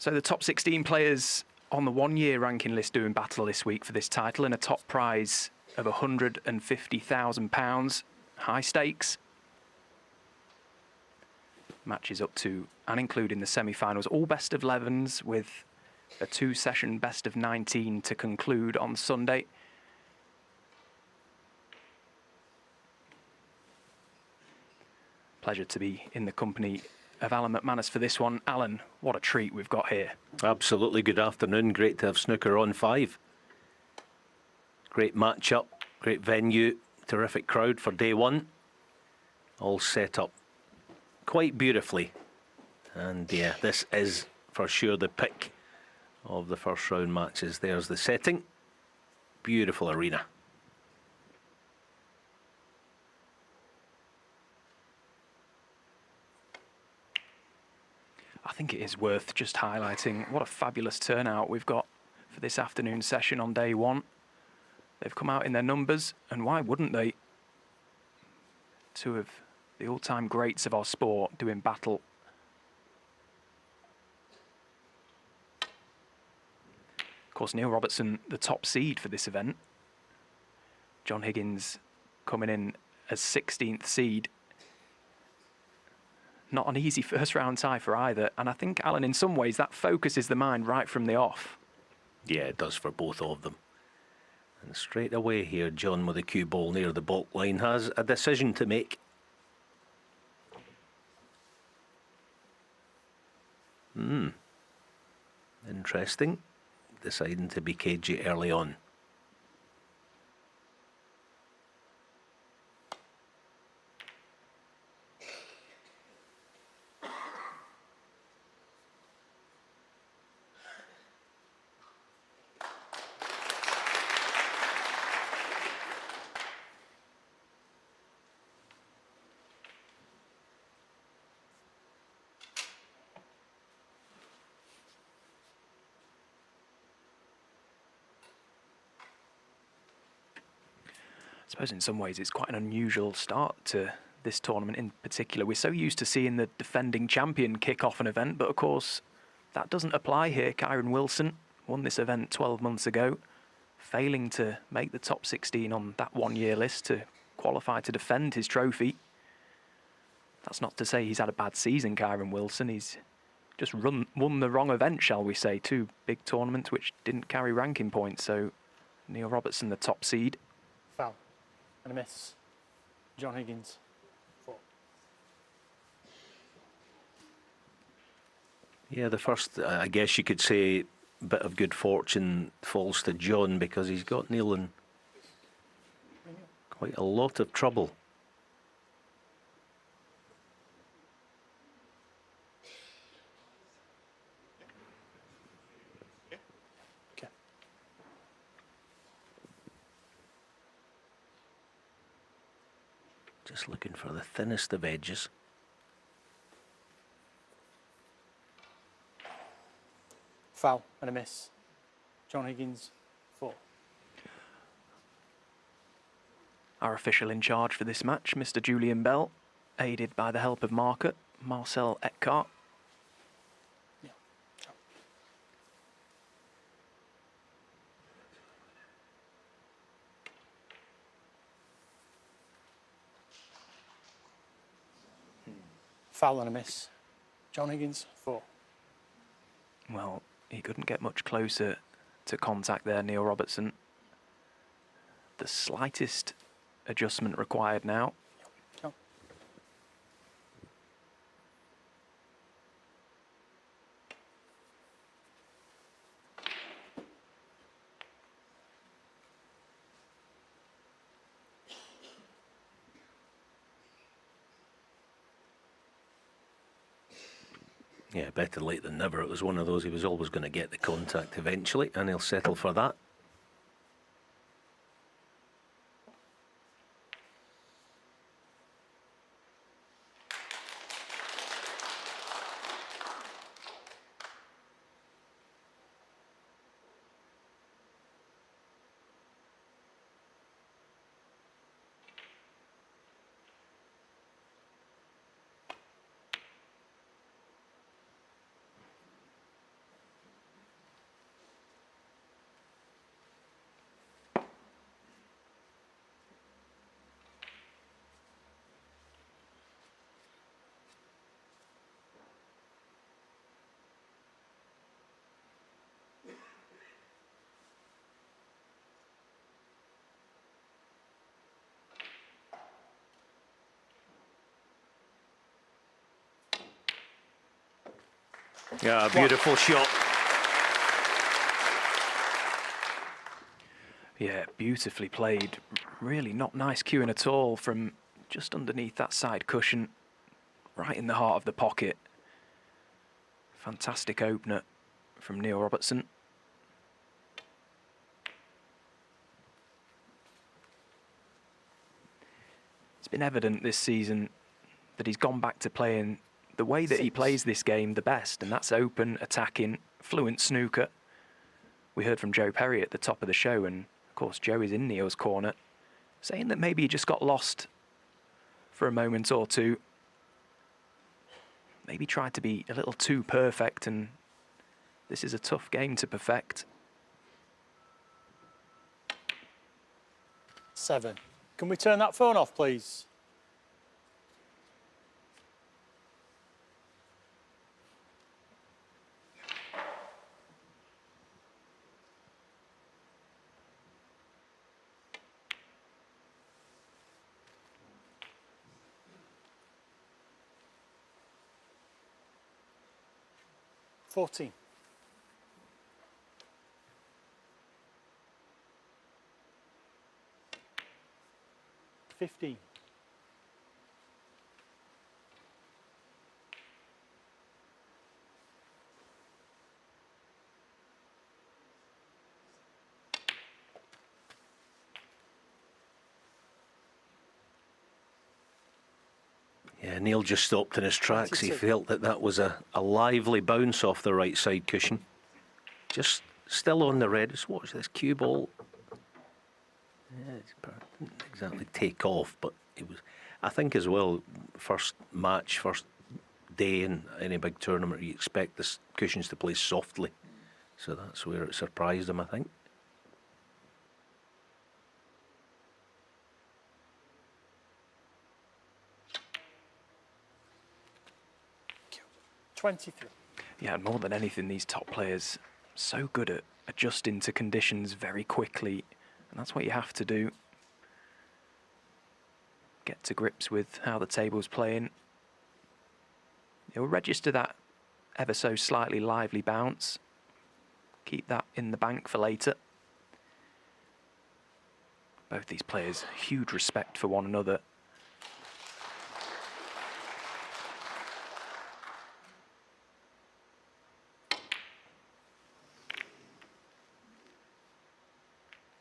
So the top 16 players on the one-year ranking list doing battle this week for this title, and a top prize of £150,000. High stakes. Matches up to and including the semi-finals, all best of 11s with a 2-session best of 19 to conclude on Sunday. Pleasure to be in the company of Alan McManus for this one. Alan, what a treat we've got here. Absolutely. Good afternoon. Great to have snooker on 5. Great match-up, great venue, terrific crowd for day one. All set up quite beautifully. And yeah, this is for sure the pick of the first round matches. There's the setting. Beautiful arena. I think it is worth just highlighting what a fabulous turnout we've got for this afternoon session on day one. They've come out in their numbers, and why wouldn't they? Two of the all-time greats of our sport doing battle. Of course, Neil Robertson, the top seed for this event. John Higgins coming in as 16th seed. Not an easy first round tie for either. And I think, Alan, in some ways, that focuses the mind right from the off. Yeah, it does for both of them. And straight away here, John with the cue ball near the baulk line has a decision to make. Interesting. Deciding to be cagey early on. I suppose in some ways it's quite an unusual start to this tournament in particular. We're so used to seeing the defending champion kick off an event, but of course that doesn't apply here. Kyron Wilson won this event 12 months ago, failing to make the top 16 on that one-year list to qualify to defend his trophy. That's not to say he's had a bad season, Kyron Wilson. He's just won the wrong event, shall we say. 2 big tournaments which didn't carry ranking points. So Neil Robertson, the top seed. Foul and a miss. John Higgins, 4. Yeah, the first, I guess you could say, bit of good fortune falls to John because he's got Neil in quite a lot of trouble. Just looking for the thinnest of edges. Foul and a miss. John Higgins, 4. Our official in charge for this match, Mr. Julian Bell, aided by the help of marker Marcel Eckhart. Foul and a miss. John Higgins, 4. Well, he couldn't get much closer to contact there, Neil Robertson. The slightest adjustment required now. Yep. Yeah, better late than never. It was one of those, he was always going to get the contact eventually, and he'll settle for that. Yeah, beautiful shot. Yeah, beautifully played. Really not nice cueing at all from just underneath that side cushion, right in the heart of the pocket. Fantastic opener from Neil Robertson. It's been evident this season that he's gone back to playing the way that he plays this game the best, and that's open, attacking, fluent snooker. We heard from Joe Perry at the top of the show, and of course Joe is in Neil's corner, saying that maybe he just got lost for a moment or two. Maybe tried to be a little too perfect, and this is a tough game to perfect. 7. Can we turn that phone off, please? $14. 15. Yeah, Neil just stopped in his tracks. He 22. felt that was a lively bounce off the right side cushion. Just still on the red. Just watch this cue ball. Yeah, it didn't exactly take off, but it was, I think as well, first match, first day in any big tournament, you expect the cushions to play softly. So that's where it surprised him, I think. 23. Yeah, and more than anything, these top players so good at adjusting to conditions very quickly, and that's what you have to do. Get to grips with how the table's playing. You'll register that ever so slightly lively bounce. Keep that in the bank for later. Both these players, huge respect for one another.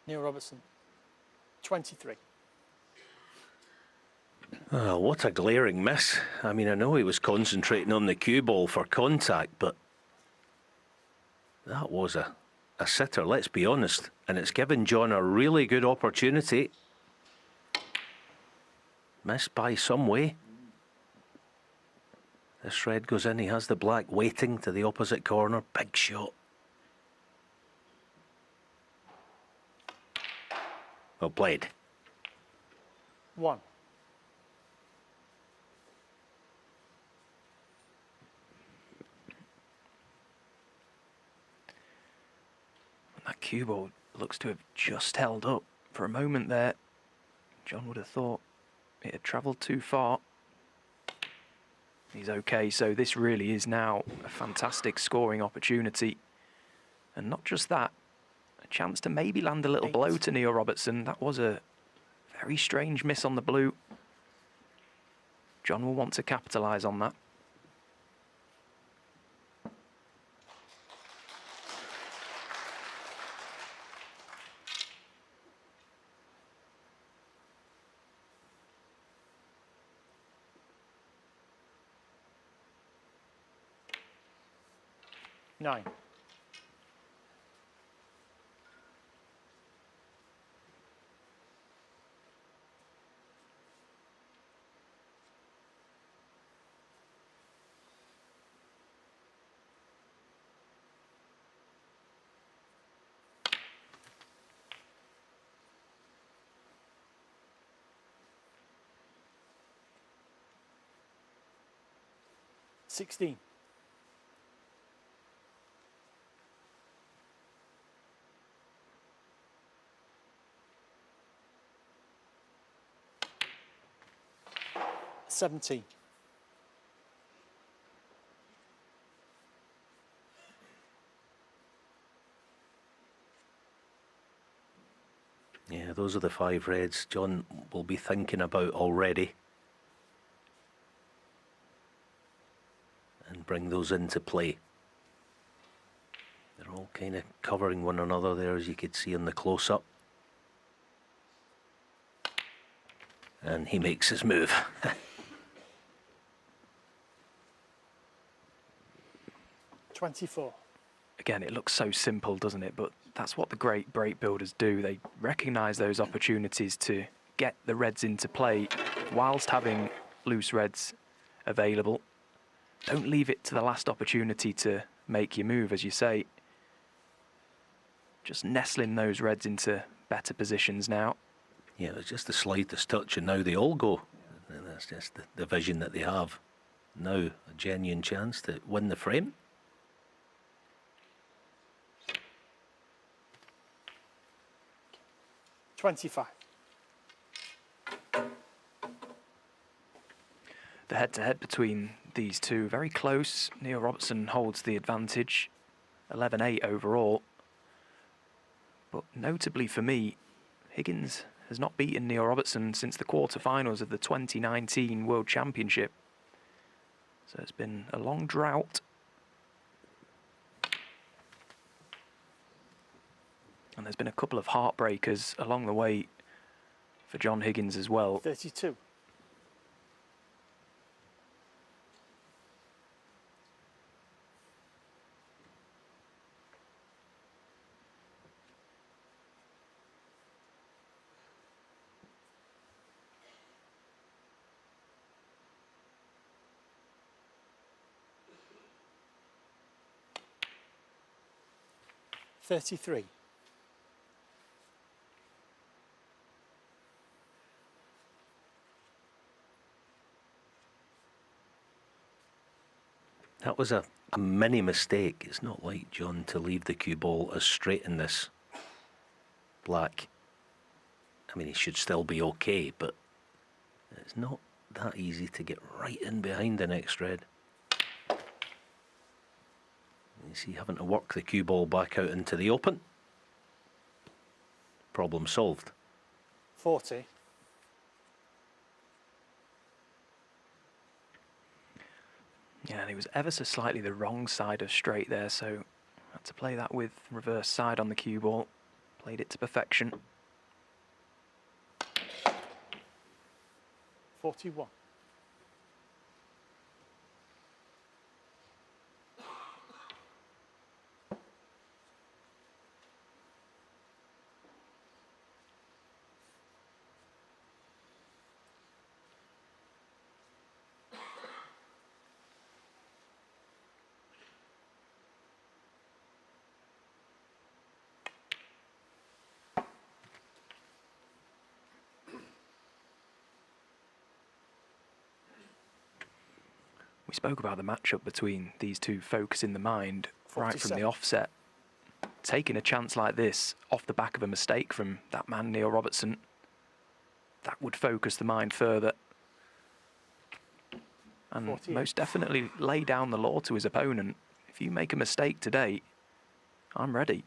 Neil Robertson. 23. Oh, what a glaring miss. I mean, I know he was concentrating on the cue ball for contact, but that was a sitter, let's be honest. And it's given John a really good opportunity. Missed by some way. This red goes in, he has the black waiting to the opposite corner. Big shot. Well played. 1. That cue ball looks to have just held up. For a moment there, John would have thought it had travelled too far. He's okay, so this really is now a fantastic scoring opportunity. And not just that, a chance to maybe land a little 8. blow to Neil Robertson. That was a very strange miss on the blue. John will want to capitalise on that. Nine. $16. 17. Yeah, those are the 5 reds John will be thinking about already. And bring those into play. They're all kind of covering one another there, as you could see in the close-up. And he makes his move. 24. Again, it looks so simple, doesn't it? But that's what the great break builders do. They recognise those opportunities to get the reds into play whilst having loose reds available. Don't leave it to the last opportunity to make your move, as you say. Just nestling those reds into better positions now. Yeah, it's just the slightest touch and now they all go. And that's just the vision that they have. Now a genuine chance to win the frame. $25. The head-to-head between these two, very close. Neil Robertson holds the advantage, 11-8 overall. But notably for me, Higgins has not beaten Neil Robertson since the quarterfinals of the 2019 World Championship. So it's been a long drought. And there's been a couple of heartbreakers along the way for John Higgins as well. 32. $33. That was a mini mistake. It's not like John to leave the cue ball as straight in this black. I mean, he should still be okay, but it's not that easy to get right in behind the next red. You see, having to work the cue ball back out into the open. Problem solved. 40. Yeah, and he was ever so slightly the wrong side of straight there, so had to play that with reverse side on the cue ball. Played it to perfection. 41. We spoke about the matchup between these two focusing the mind right from 47. the offset. Taking a chance like this off the back of a mistake from that man, Neil Robertson, that would focus the mind further. And 48. most definitely lay down the law to his opponent. If you make a mistake today, I'm ready.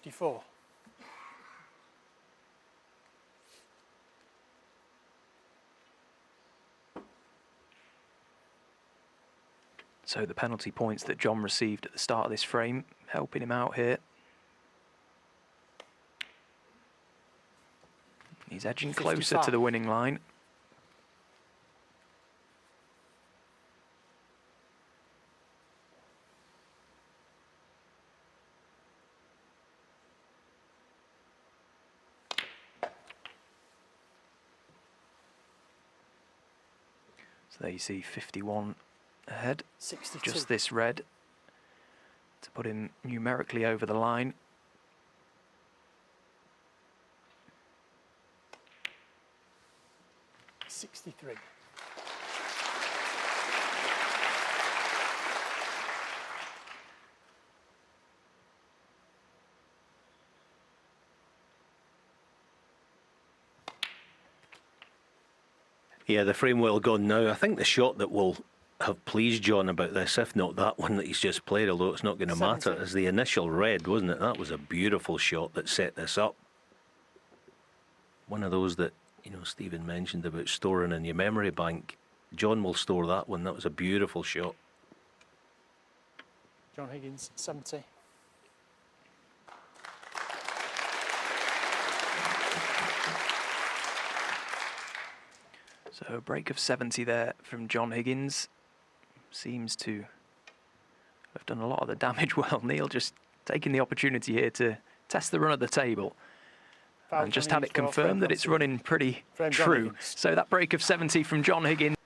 $54. So the penalty points that John received at the start of this frame, helping him out here. He's edging closer 55. to the winning line. So there you see 51 ahead. 62. Just this red to put him numerically over the line. $63. Yeah, the frame well gone now. I think the shot that will have pleased John about this, if not that one that he's just played, although it's not going to matter, is the initial red, wasn't it? That was a beautiful shot that set this up. One of those that, you know, Stephen mentioned about storing in your memory bank. John will store that one. That was a beautiful shot. John Higgins, 70. So a break of 70 there from John Higgins. Seems to have done a lot of the damage well. Neil just taking the opportunity here to test the run of the table. Foul And just John had it Higgins, confirmed that it's running pretty Frame John true. Higgins. So that break of 70 from John Higgins.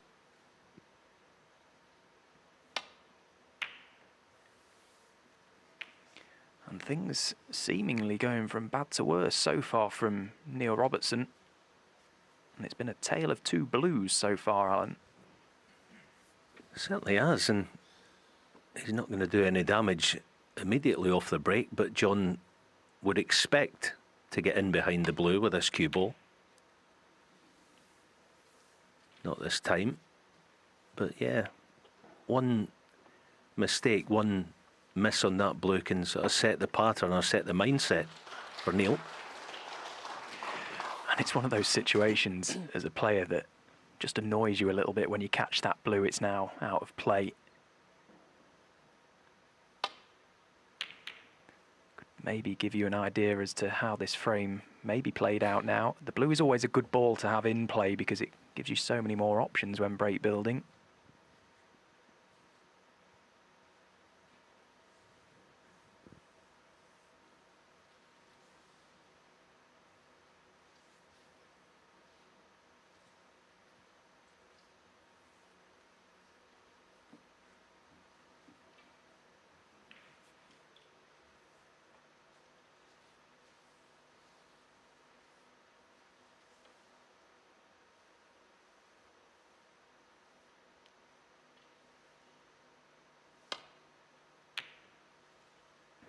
And things seemingly going from bad to worse so far from Neil Robertson. And it's been a tale of two blues so far, Alan. Certainly has, and he's not going to do any damage immediately off the break, but John would expect to get in behind the blue with this cue ball. Not this time, but yeah, one mistake, one miss on that blue can sort of set the pattern or set the mindset for Neil. And it's one of those situations as a player that just annoys you a little bit when you catch that blue. It's now out of play. Could maybe give you an idea as to how this frame may be played out now. The blue is always a good ball to have in play because it gives you so many more options when break building.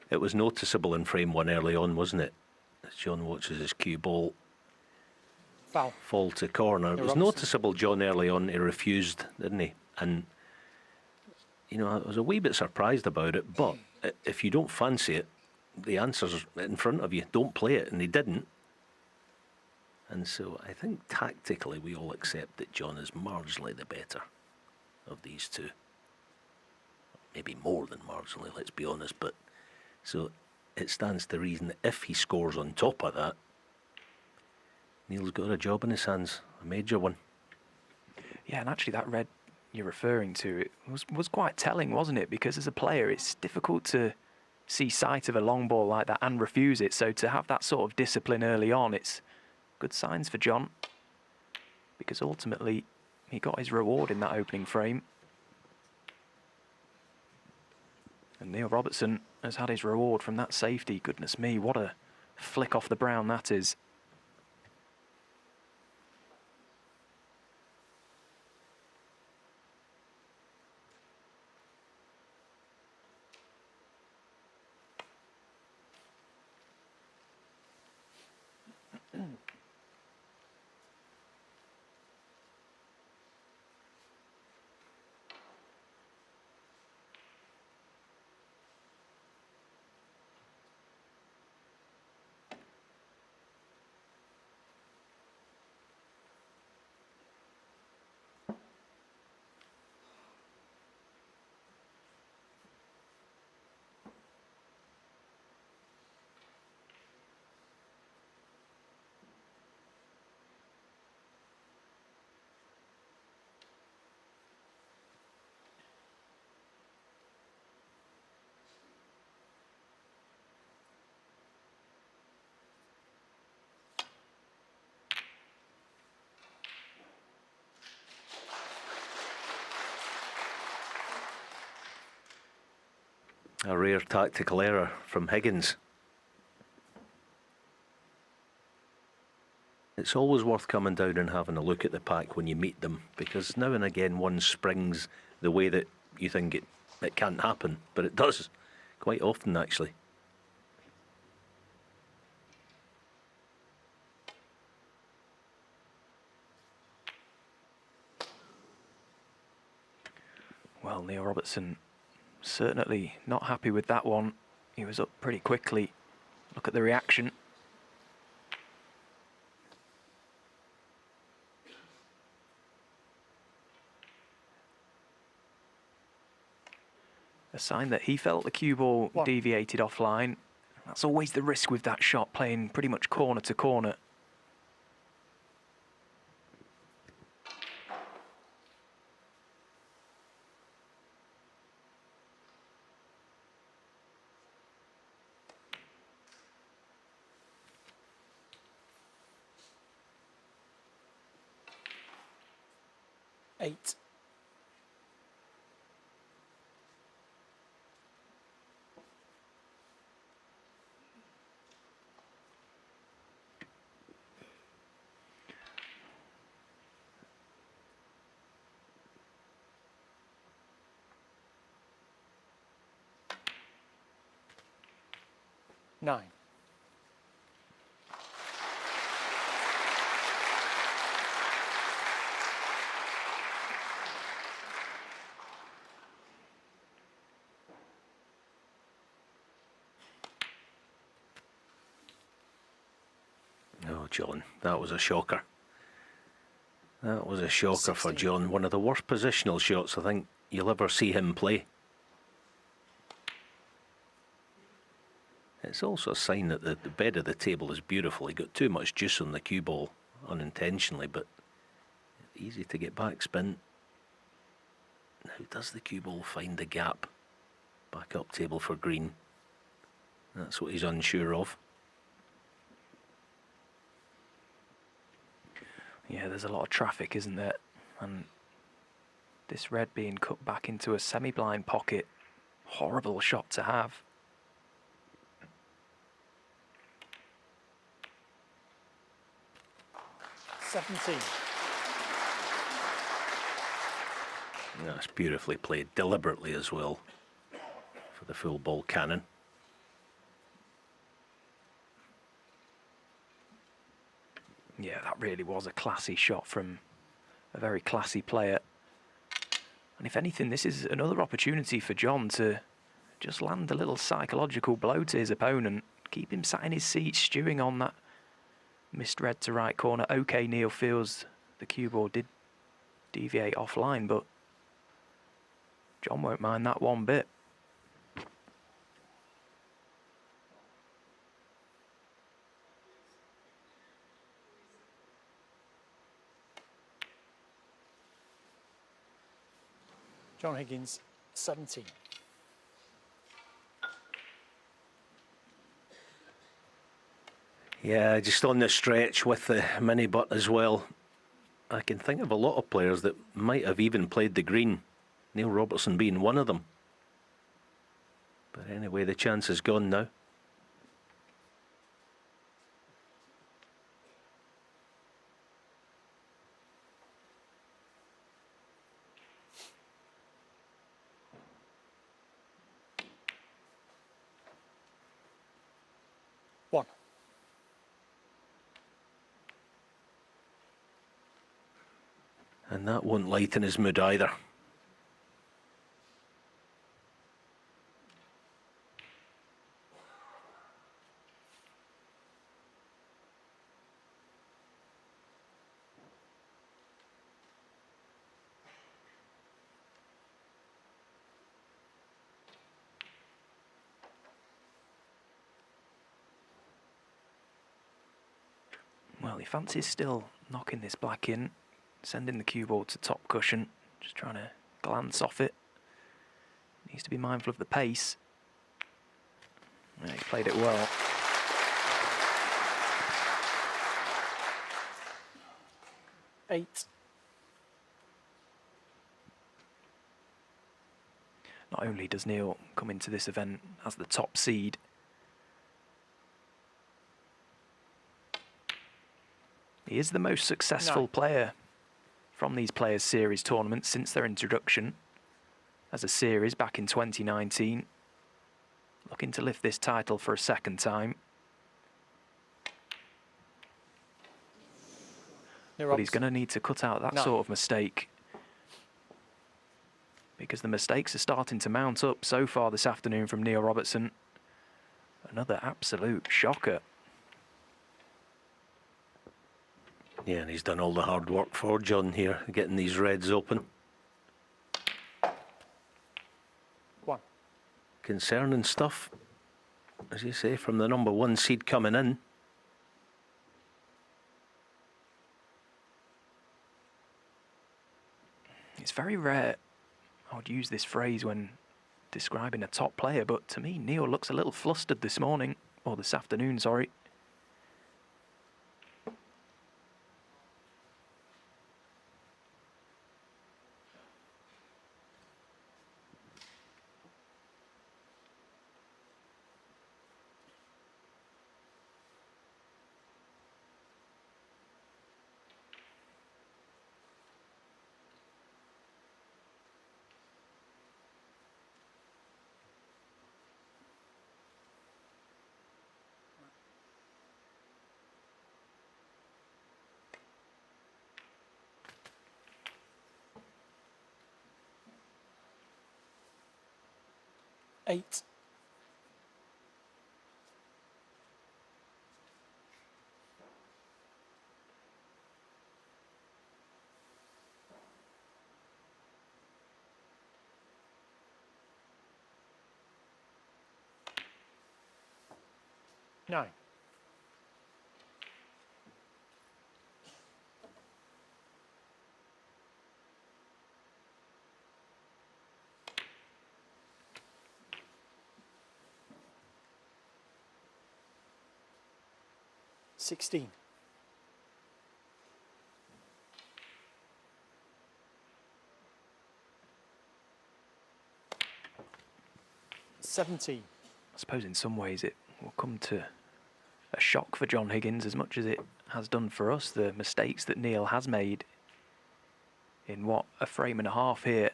It was noticeable in frame one early on, wasn't it? As John watches his cue ball Foul. fall to corner. It was Robertson. noticeable, John, early on, he refused, didn't he? And, you know, I was a wee bit surprised about it, but if you don't fancy it, the answer's in front of you. Don't play it, and he didn't. And so I think tactically we all accept that John is marginally the better of these two. Maybe more than marginally, let's be honest, but so it stands to reason that if he scores on top of that, Neil's got a job in his hands, a major one. Yeah, and actually that red you're referring to, it was quite telling, wasn't it? Because as a player, it's difficult to see sight of a long ball like that and refuse it. So to have that sort of discipline early on, it's good signs for John. Because ultimately, he got his reward in that opening frame. And Neil Robertson has had his reward from that safety. Goodness me, what a flick off the brown that is. A rare tactical error from Higgins. It's always worth coming down and having a look at the pack when you meet them, because now and again one springs the way that you think it can't happen, but it does quite often actually. Neil Robertson certainly not happy with that one. He was up pretty quickly. Look at the reaction. A sign that he felt the cue ball deviated offline. That's always the risk with that shot, playing pretty much corner to corner. Eight. Nine. Oh, John, that was a shocker. That was a shocker 16. for John. One of the worst positional shots I think you'll ever see him play. It's also a sign that the bed of the table is beautiful. He got too much juice on the cue ball unintentionally, but easy to get back spin. Now, does the cue ball find the gap back up table for green? That's what he's unsure of. Yeah, there's a lot of traffic, isn't there? And this red being cut back into a semi-blind pocket, horrible shot to have. That's beautifully played, deliberately as well, for the full ball cannon. Yeah, that really was a classy shot from a very classy player. And if anything, this is another opportunity for John to just land a little psychological blow to his opponent, keep him sat in his seat, stewing on that missed red to right corner. Okay, Neil feels the cue ball did deviate offline, but John won't mind that one bit. John Higgins, 17. Yeah, just on the stretch with the mini butt as well. I can think of a lot of players that might have even played the green, Neil Robertson being one of them. But anyway, the chance is gone now. One. And that won't lighten his mood either. Well, he fancies still knocking this black in, sending the cue ball to top cushion, just trying to glance off it. Needs to be mindful of the pace. Yeah, he played it well. Eight. Not only does Neil come into this event as the top seed, he is the most successful player from these Players Series tournaments since their introduction as a series back in 2019. Looking to lift this title for a second time. But he's going to need to cut out that sort of mistake, because the mistakes are starting to mount up so far this afternoon from Neil Robertson. Another absolute shocker. Yeah, and he's done all the hard work for John here, getting these reds open. 1. Concerning stuff, as you say, from the number 1 seed coming in. It's very rare I would use this phrase when describing a top player, but to me, Neil looks a little flustered this morning, or this afternoon, sorry. Eight. Nine. Sixteen. 17. I suppose in some ways it will come to a shock for John Higgins as much as it has done for us, the mistakes that Neil has made in what, a frame and a half here.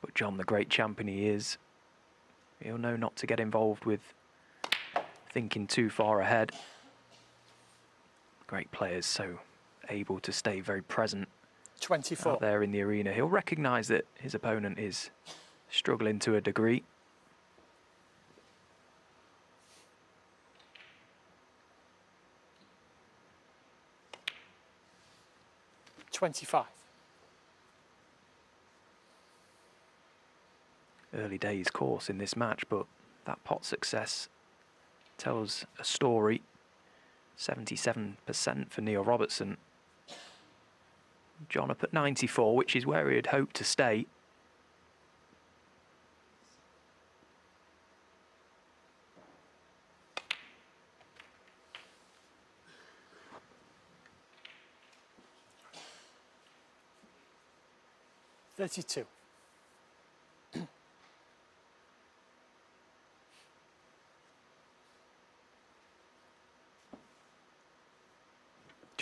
But John, the great champion he is, he'll know not to get involved with thinking too far ahead. Great players, so able to stay very present 24. out there in the arena. He'll recognise that his opponent is struggling to a degree. Early days course in this match, but that pot success tells a story. 77% for Neil Robertson. John up at 94, which is where he had hoped to stay. $32.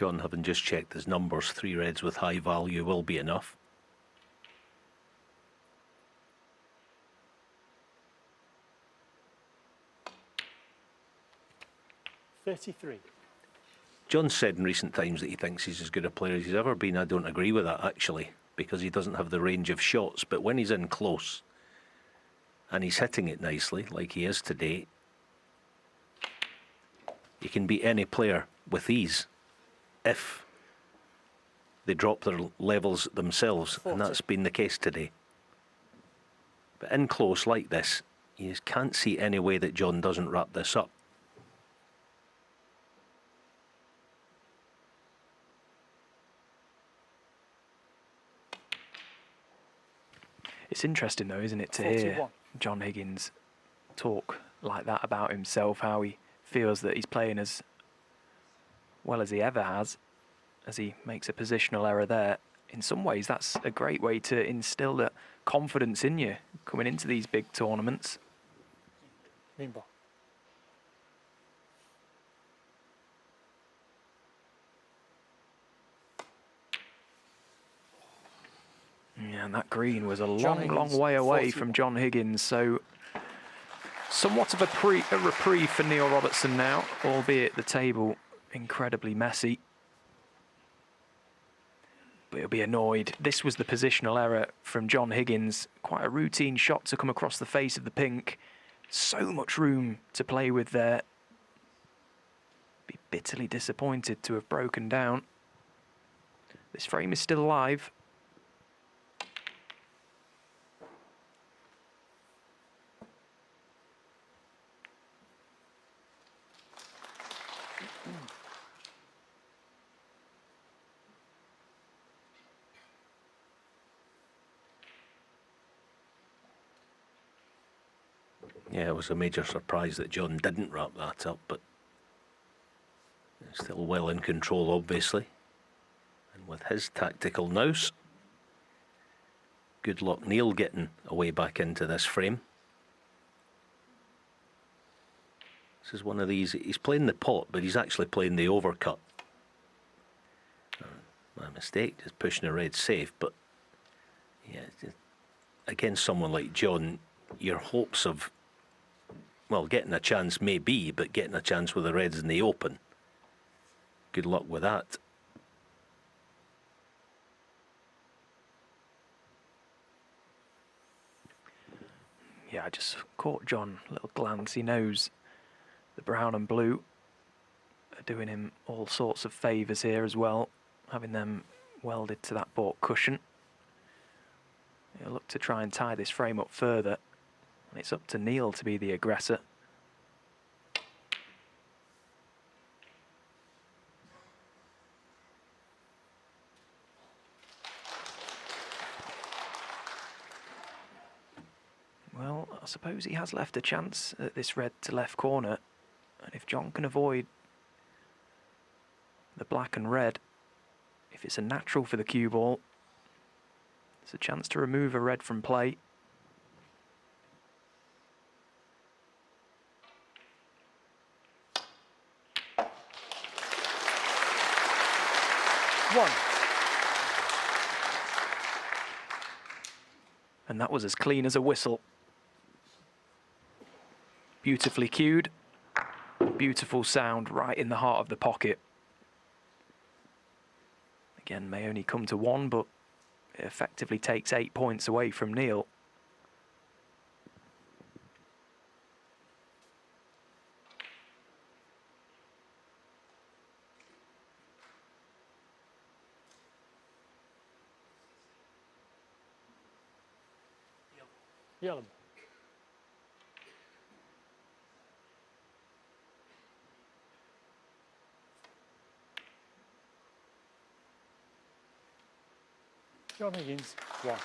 John, having just checked his numbers, 3 reds with high value will be enough. $33. John said in recent times that he thinks he's as good a player as he's ever been. I don't agree with that, actually, because he doesn't have the range of shots. But when he's in close and he's hitting it nicely, like he is today, he can beat any player with ease if they drop their levels themselves, 40. and that's been the case today. But in close like this, you just can't see any way that John doesn't wrap this up. It's interesting though, isn't it, to 41. hear John Higgins talk like that about himself, how he feels that he's playing as well as he ever has, as he makes a positional error there. In some ways, that's a great way to instill that confidence in you coming into these big tournaments. Green ball. Yeah, and that green was a John long, Higgins, long way away 41. from John Higgins, so somewhat of a reprieve for Neil Robertson now, albeit the table incredibly messy. But he'll be annoyed. This was the positional error from John Higgins. Quite a routine shot to come across the face of the pink. So much room to play with there. Be bitterly disappointed to have broken down. This frame is still alive. Yeah, it was a major surprise that John didn't wrap that up, but still well in control, obviously. And with his tactical nous, good luck Neil getting away back into this frame. This is one of these, he's playing the pot, but he's actually playing the overcut. My mistake, just pushing a red safe, but yeah, against someone like John, your hopes of, well, getting a chance maybe, but getting a chance with the reds in the open. Good luck with that. Yeah, I just caught John, a little glance. He knows the brown and blue are doing him all sorts of favours here as well, having them welded to that baulk cushion. He'll look to try and tie this frame up further, and it's up to Neil to be the aggressor. Well, I suppose he has left a chance at this red to left corner, and if John can avoid the black and red, if it's a natural for the cue ball, it's a chance to remove a red from play. One. And that was as clean as a whistle. Beautifully cued. Beautiful sound right in the heart of the pocket. Again, may only come to one, but it effectively takes 8 points away from Neil. Yellow. John Higgins, 1.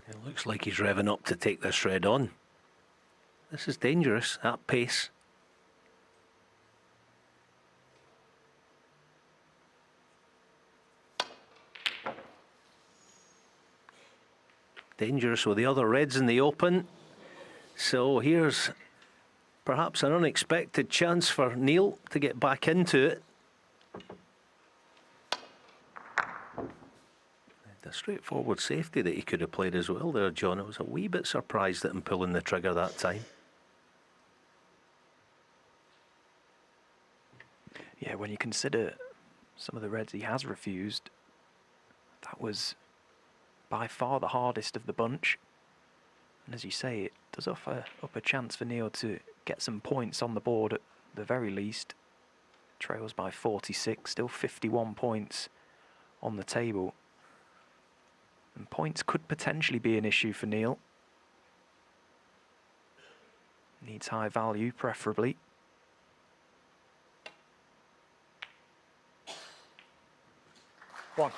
It looks like he's revving up to take this red on. This is dangerous at pace. Dangerous with the other reds in the open. So here's perhaps an unexpected chance for Neil to get back into it. A straightforward safety that he could have played as well there, John. I was a wee bit surprised at him pulling the trigger that time. Yeah, when you consider some of the reds he has refused, that was by far the hardest of the bunch. And as you say, it does offer up a chance for Neil to get some points on the board at the very least. Trails by 46, still 51 points on the table. And points could potentially be an issue for Neil. Needs high value, preferably. One.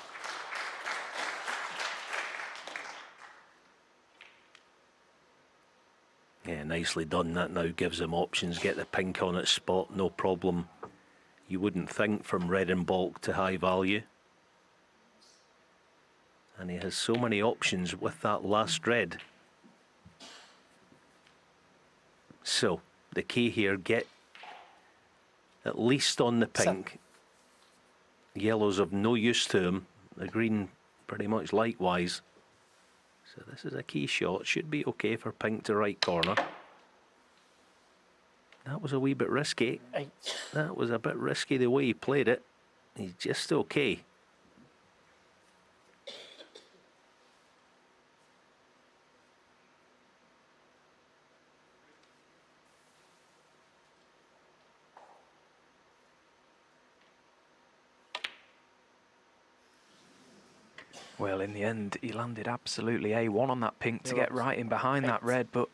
Yeah, nicely done. That now gives him options. Get the pink on its spot, no problem. You wouldn't think from red in bulk to high value. And he has so many options with that last red. So, the key here, get at least on the pink. Yellow's of no use to him. The green pretty much likewise. So this is a key shot. Should be okay for pink to right corner. That was a wee bit risky. 8. That was a bit risky the way he played it. He's just okay. Well, in the end, he landed absolutely A1 on that pink to get right in behind that red, but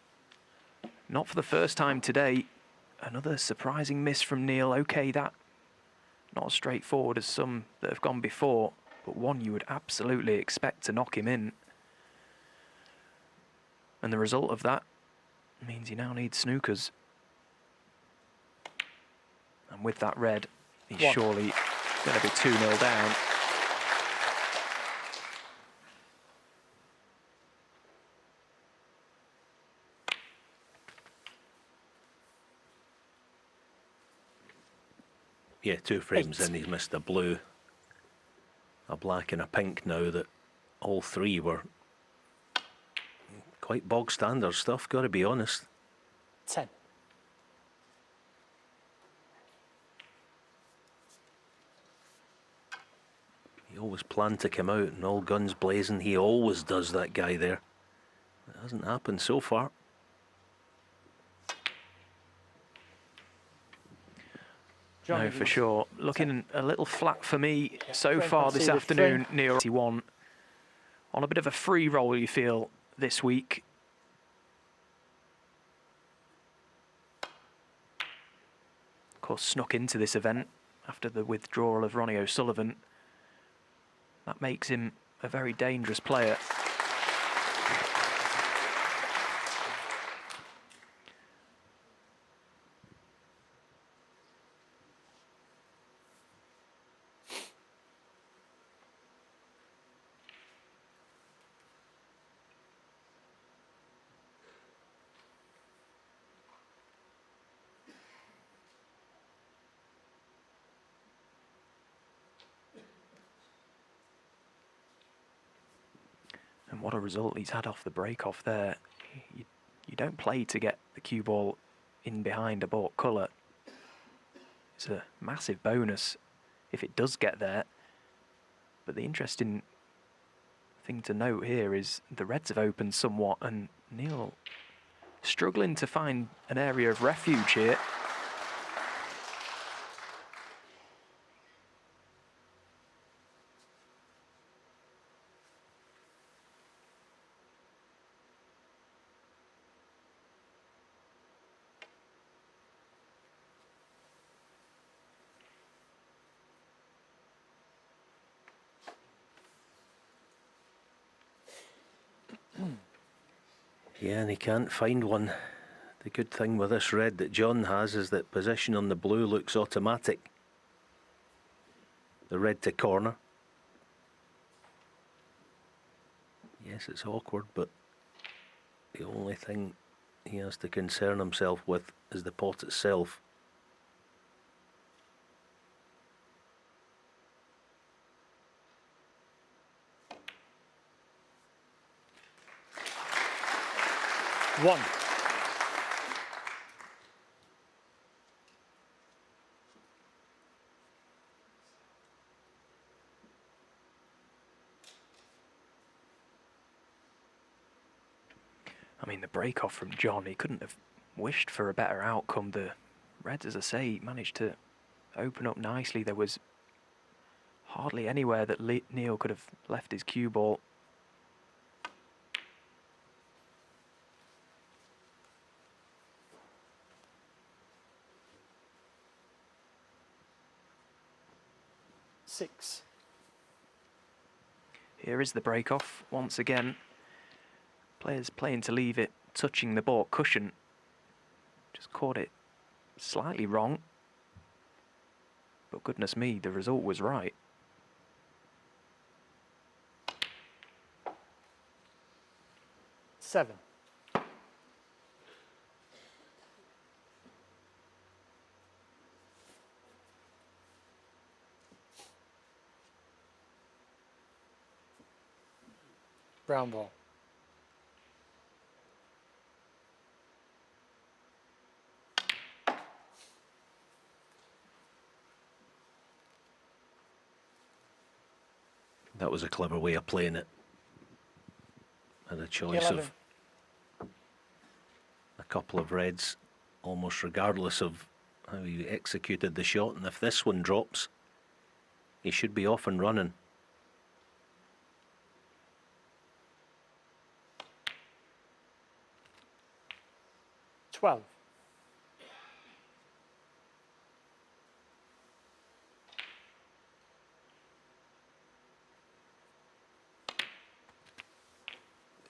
not for the first time today. Another surprising miss from Neil. Okay, that not as straightforward as some that have gone before, but one you would absolutely expect to knock him in. And the result of that means he now needs snookers. And with that red, he's surely going to be 2-0 down. Yeah, 2 frames in, he's missed a blue, a black and a pink now that all 3 were quite bog standard stuff, got to be honest. 10. He always planned to come out and all guns blazing. He always does, that guy there. It hasn't happened so far. No, for sure. Looking a little flat for me so far this afternoon, Neil. On a bit of a free roll, you feel, this week. Of course, snuck into this event after the withdrawal of Ronnie O'Sullivan. That makes him a very dangerous player. And what a result he's had off the break-off there. You don't play to get the cue ball in behind a baulk colour. It's a massive bonus if it does get there. But the interesting thing to note here is the reds have opened somewhat, and Neil struggling to find an area of refuge here. Yeah, and he can't find one. The good thing with this red that John has is that position on the blue looks automatic. The red to corner. Yes, it's awkward, but the only thing he has to concern himself with is the pot itself. mean, the break off from John, he couldn't have wished for a better outcome. The Reds, as I say, managed to open up nicely. There was hardly anywhere that Neil could have left his cue ball. Six. Here is the break off once again. Players playing to leave it, touching the ball cushion. Just caught it slightly wrong. But goodness me, the result was right. Seven. Brown ball. That was a clever way of playing it. And a choice 11. of a couple of reds, almost regardless of how he executed the shot. And if this one drops, he should be off and running. Twelve.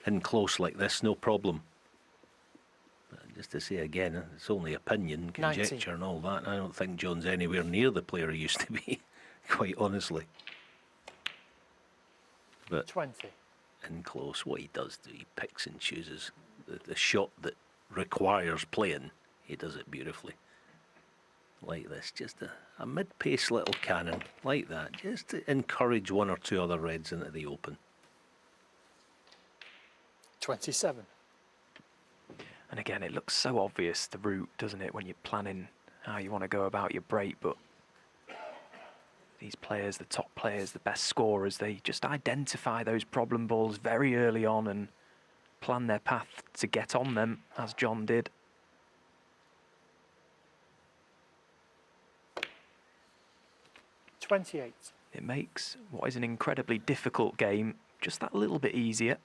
In close like this, no problem. But just to say again, it's only opinion, conjecture 19. and all that. I don't think John's anywhere near the player he used to be, quite honestly. But 20. in close, what he does do, he picks and chooses the shot that requires playing. He does it beautifully. Like this, just a mid-pace little cannon, like that, just to encourage one or two other reds into the open. 27. And again, it looks so obvious, the route, doesn't it, when you're planning how you want to go about your break, but these players, the top players, the best scorers, they just identify those problem balls very early on and plan their path to get on them, as John did. 28. It makes what is an incredibly difficult game just that little bit easier.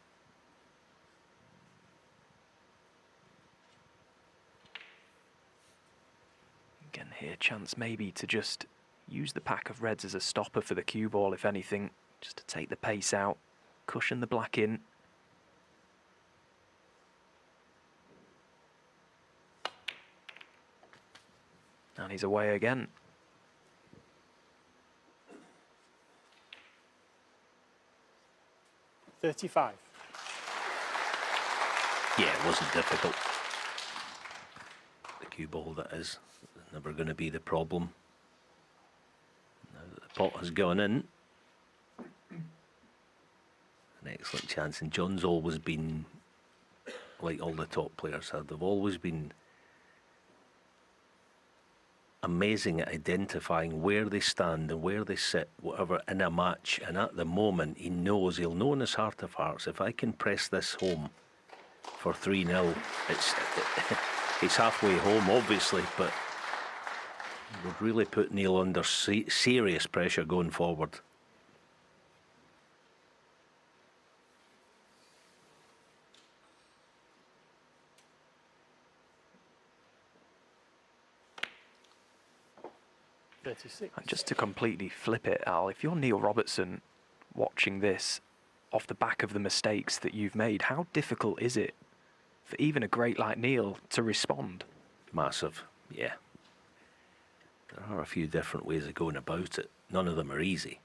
Again here, chance maybe to just use the pack of reds as a stopper for the cue ball, if anything, just to take the pace out, cushion the black in. And he's away again. $35. Yeah, it wasn't difficult. The cue ball, that is never going to be the problem. Now that the pot has gone in, an excellent chance. And John's always been, like all the top players have, they've always been amazing at identifying where they stand and where they sit, whatever, in a match. And at the moment, he'll know in his heart of hearts, if I can press this home for 3-0, it's halfway home, obviously, but it would really put Neil under serious pressure going forward. $36. And just to completely flip it, Al, if you're Neil Robertson watching this off the back of the mistakes that you've made, how difficult is it for even a great like Neil to respond? Massive, yeah. There are a few different ways of going about it. None of them are easy.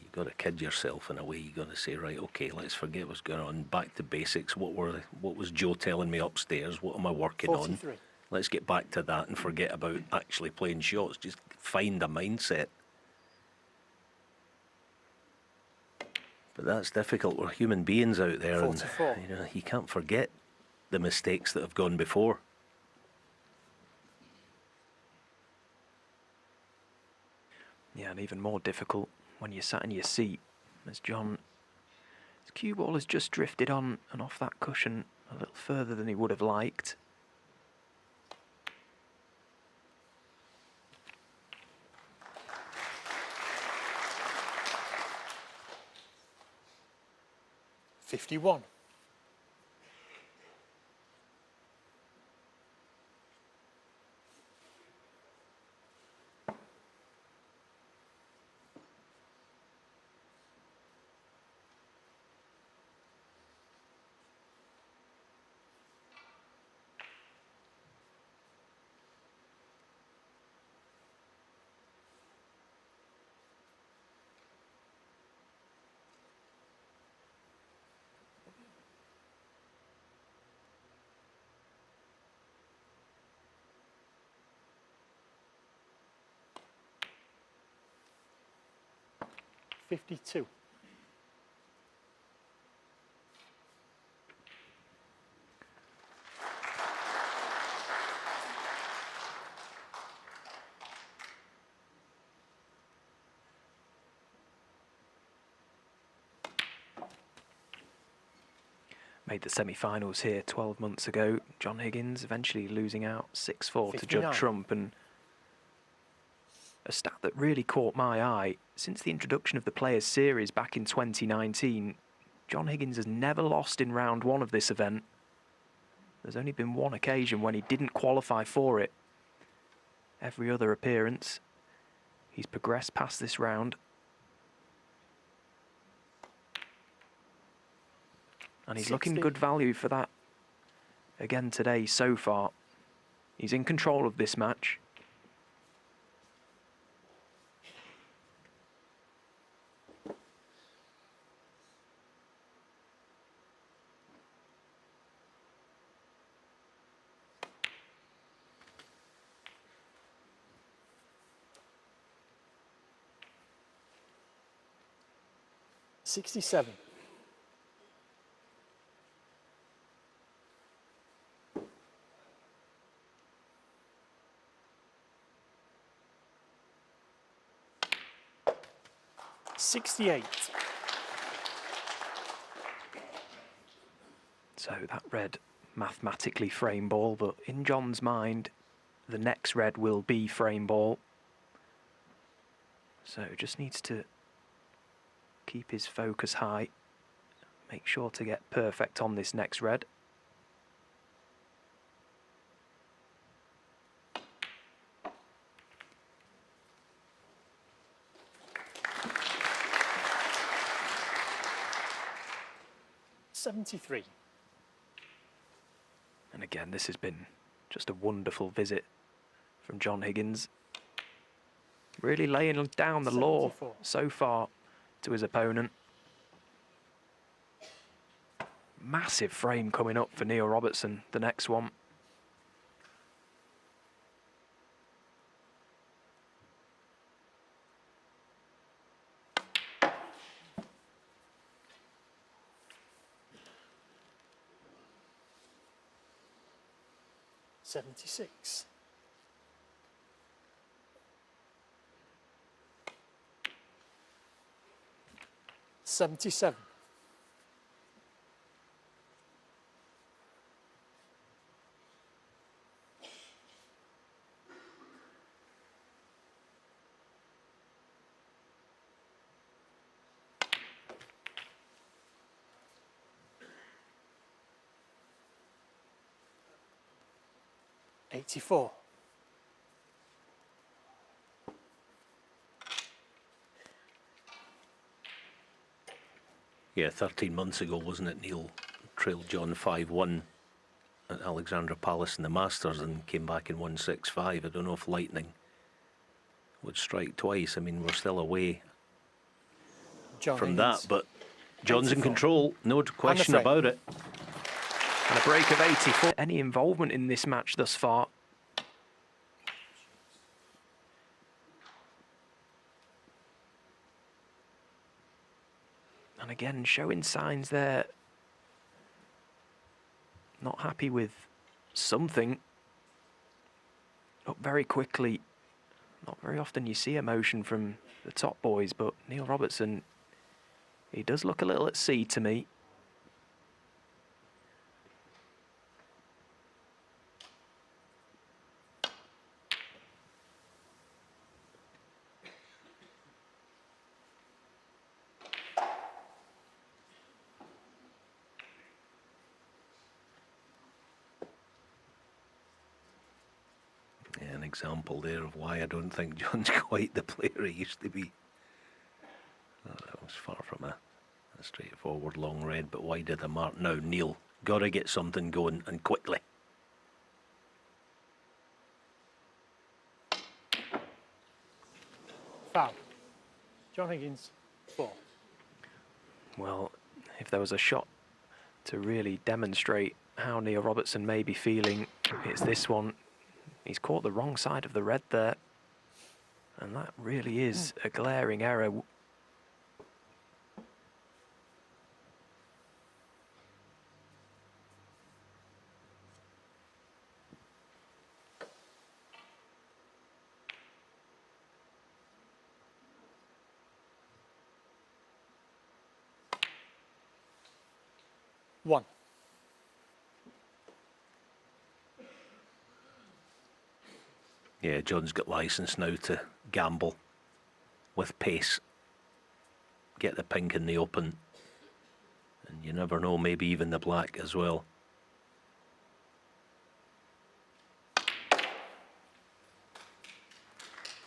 You've got to kid yourself in a way. You've got to say, right, okay, let's forget what's going on. Back to basics. What was Joe telling me upstairs? What am I working 43. on? Let's get back to that and forget about actually playing shots. Just find a mindset. But that's difficult. We're human beings out there, 44. and you can't forget the mistakes that have gone before. Yeah, and even more difficult when you're sat in your seat As John, his cue ball has just drifted on and off that cushion a little further than he would have liked. $51. $52. Made the semi-finals here 12 months ago. John Higgins eventually losing out 6-4 to 59. Judd Trump. And a stat that really caught my eye, since the introduction of the Players' Series back in 2019, John Higgins has never lost in round one of this event. There's only been one occasion when he didn't qualify for it. Every other appearance, he's progressed past this round. And he's 60. looking good value for that again today so far. He's in control of this match. $67. $68. So that red mathematically frame ball, but in John's mind, the next red will be frame ball. So just needs to keep his focus high, make sure to get perfect on this next red. $73. And again, this has been just a wonderful visit from John Higgins. Really laying down the law 74. so far to his opponent. Massive frame coming up for Neil Robertson, the next one. $76. $77. $84. Yeah, 13 months ago, wasn't it? Neil trailed John 5-1 at Alexandra Palace in the Masters and came back and won 6-5. I don't know if lightning would strike twice. I mean, we're still away John from Higgins. that, but John's in 84. control, no question frame. about it. And a break of 84. Any involvement in this match thus far? And again, showing signs there. Not happy with something. Up very quickly. Not very often you see emotion from the top boys, but Neil Robertson, He does look a little at sea to me. Yeah, an example there of why I don't think John's quite the player he used to be. Oh, that was far from a straightforward long red, but wide of the mark. Now, Neil, got to get something going, and quickly. Foul. John Higgins, 4. Well, if there was a shot to really demonstrate how Neil Robertson may be feeling, it's this one. He's caught the wrong side of the red there, and that really is a glaring error. One. Yeah, John's got licence now to gamble with pace. Get the pink in the open. And you never know, maybe even the black as well.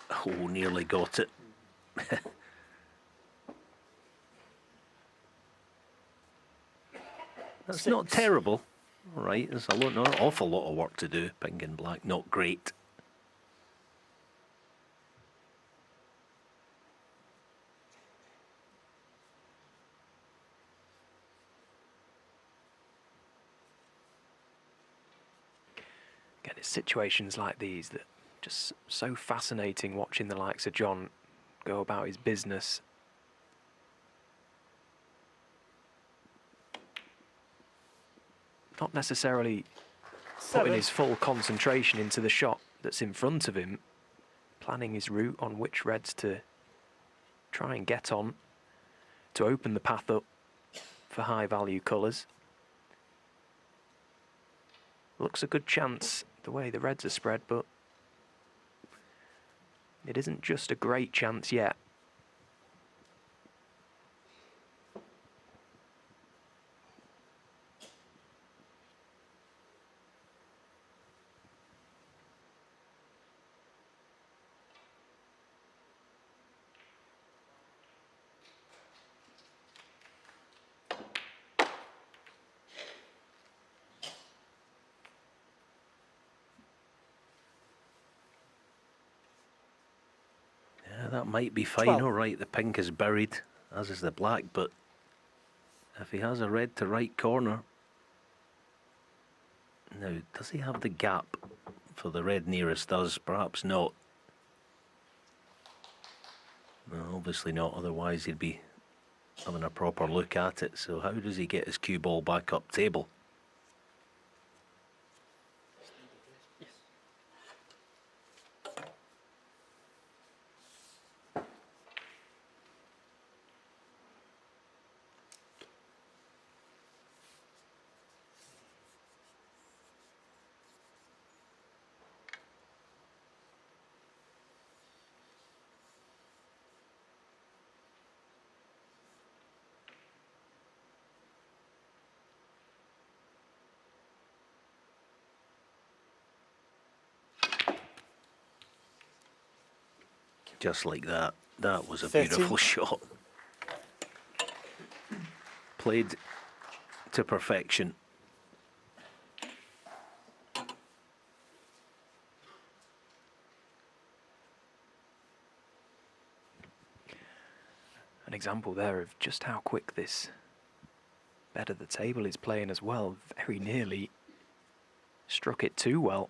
Oh, nearly got it. That's 6. not terrible. All right, there's an awful lot of work to do. Pink and black, not great. Again, it's situations like these that just so fascinating, watching the likes of John go about his business. Not necessarily 7. putting his full concentration into the shot that's in front of him, planning his route on which reds to try and get on to open the path up for high value colours. Looks a good chance the way the reds are spread, but it isn't just a great chance yet. Yeah, that might be fine. 12. All right, the pink is buried, as is the black, but if he has a red to right corner... Now, does he have the gap for the red nearest us? Perhaps not. No, obviously not, otherwise he'd be having a proper look at it. So how does he get his cue ball back up table? Just like that. That was a 13. beautiful shot. Played to perfection. An example there of just how quick this bed of the table is playing as well. Very nearly struck it too well.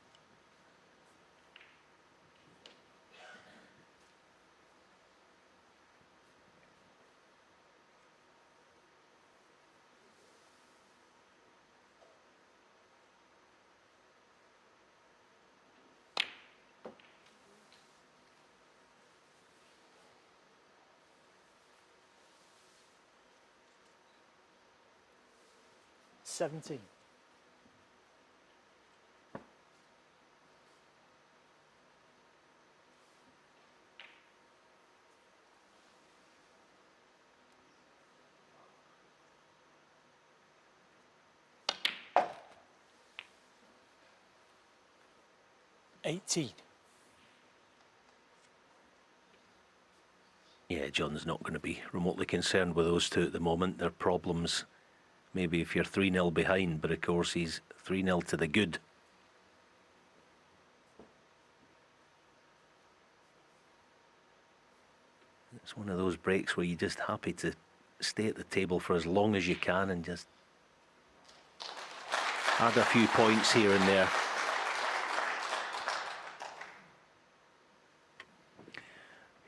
17. Yeah, John's not going to be remotely concerned with those two at the moment. Their problems, maybe if you're 3-0 behind, but of course he's 3-0 to the good. It's one of those breaks where you're just happy to stay at the table for as long as you can and just add a few points here and there.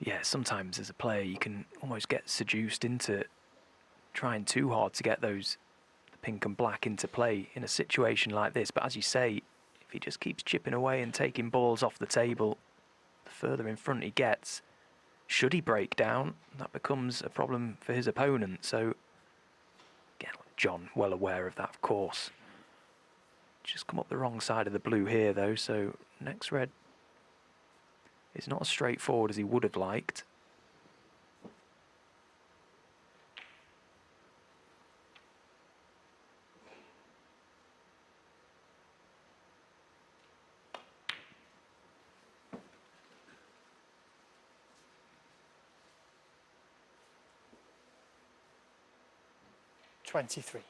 Yeah, sometimes as a player you can almost get seduced into trying too hard to get those pink and black into play in a situation like this. But as you say, if he just keeps chipping away and taking balls off the table, the further in front he gets, should he break down, that becomes a problem for his opponent. So, again, John, well aware of that, of course. Just come up the wrong side of the blue here, though, so next red is not as straightforward as he would have liked. $23.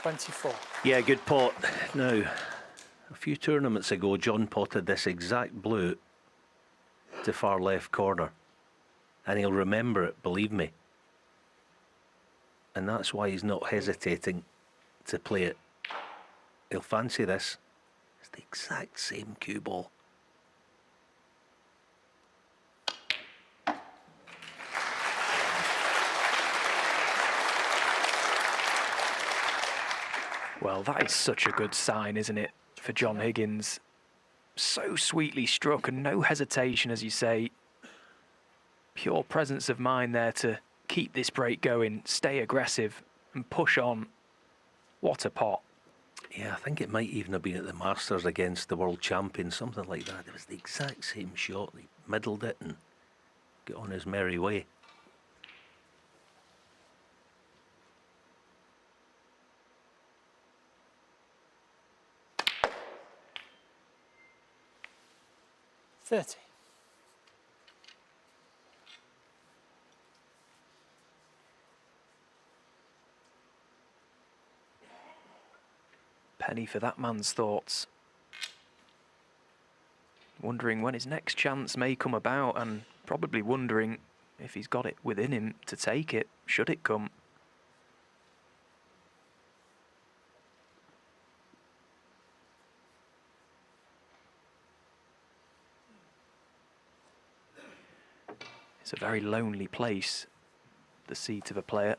24. Yeah, good pot. Now, a few tournaments ago, John potted this exact blue to far left corner. And he'll remember it, believe me. And that's why he's not hesitating to play it. He'll fancy this. It's the exact same cue ball. Well, that is such a good sign, isn't it, for John Higgins? So sweetly struck and no hesitation, as you say. Pure presence of mind there to keep this break going, stay aggressive and push on. What a pot. Yeah, I think it might even have been at the Masters against the world champion, something like that. It was the exact same shot. He middled it and got on his merry way. $30. Penny for that man's thoughts. Wondering when his next chance may come about and probably wondering if he's got it within him to take it, should it come. It's a very lonely place, the seat of a player.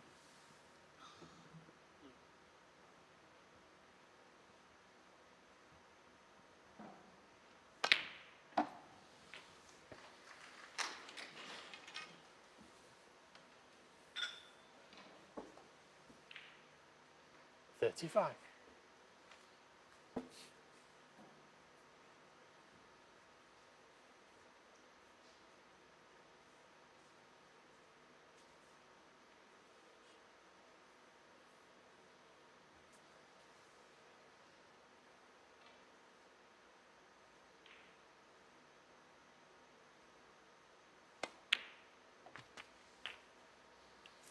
$35.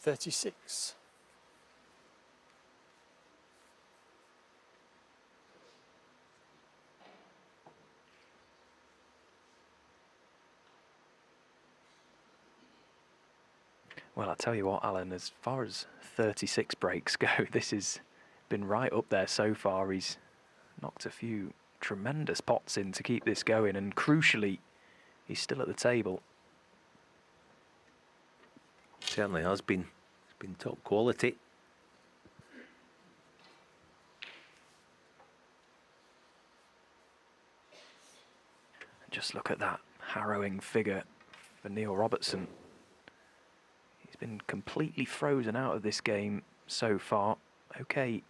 $36. Well, I'll tell you what, Alan, as far as 36 breaks go, this has been right up there so far. He's knocked a few tremendous pots in to keep this going, and crucially, he's still at the table. Certainly has been. It's been top quality. Just look at that harrowing figure for Neil Robertson. He's been completely frozen out of this game so far. Okay,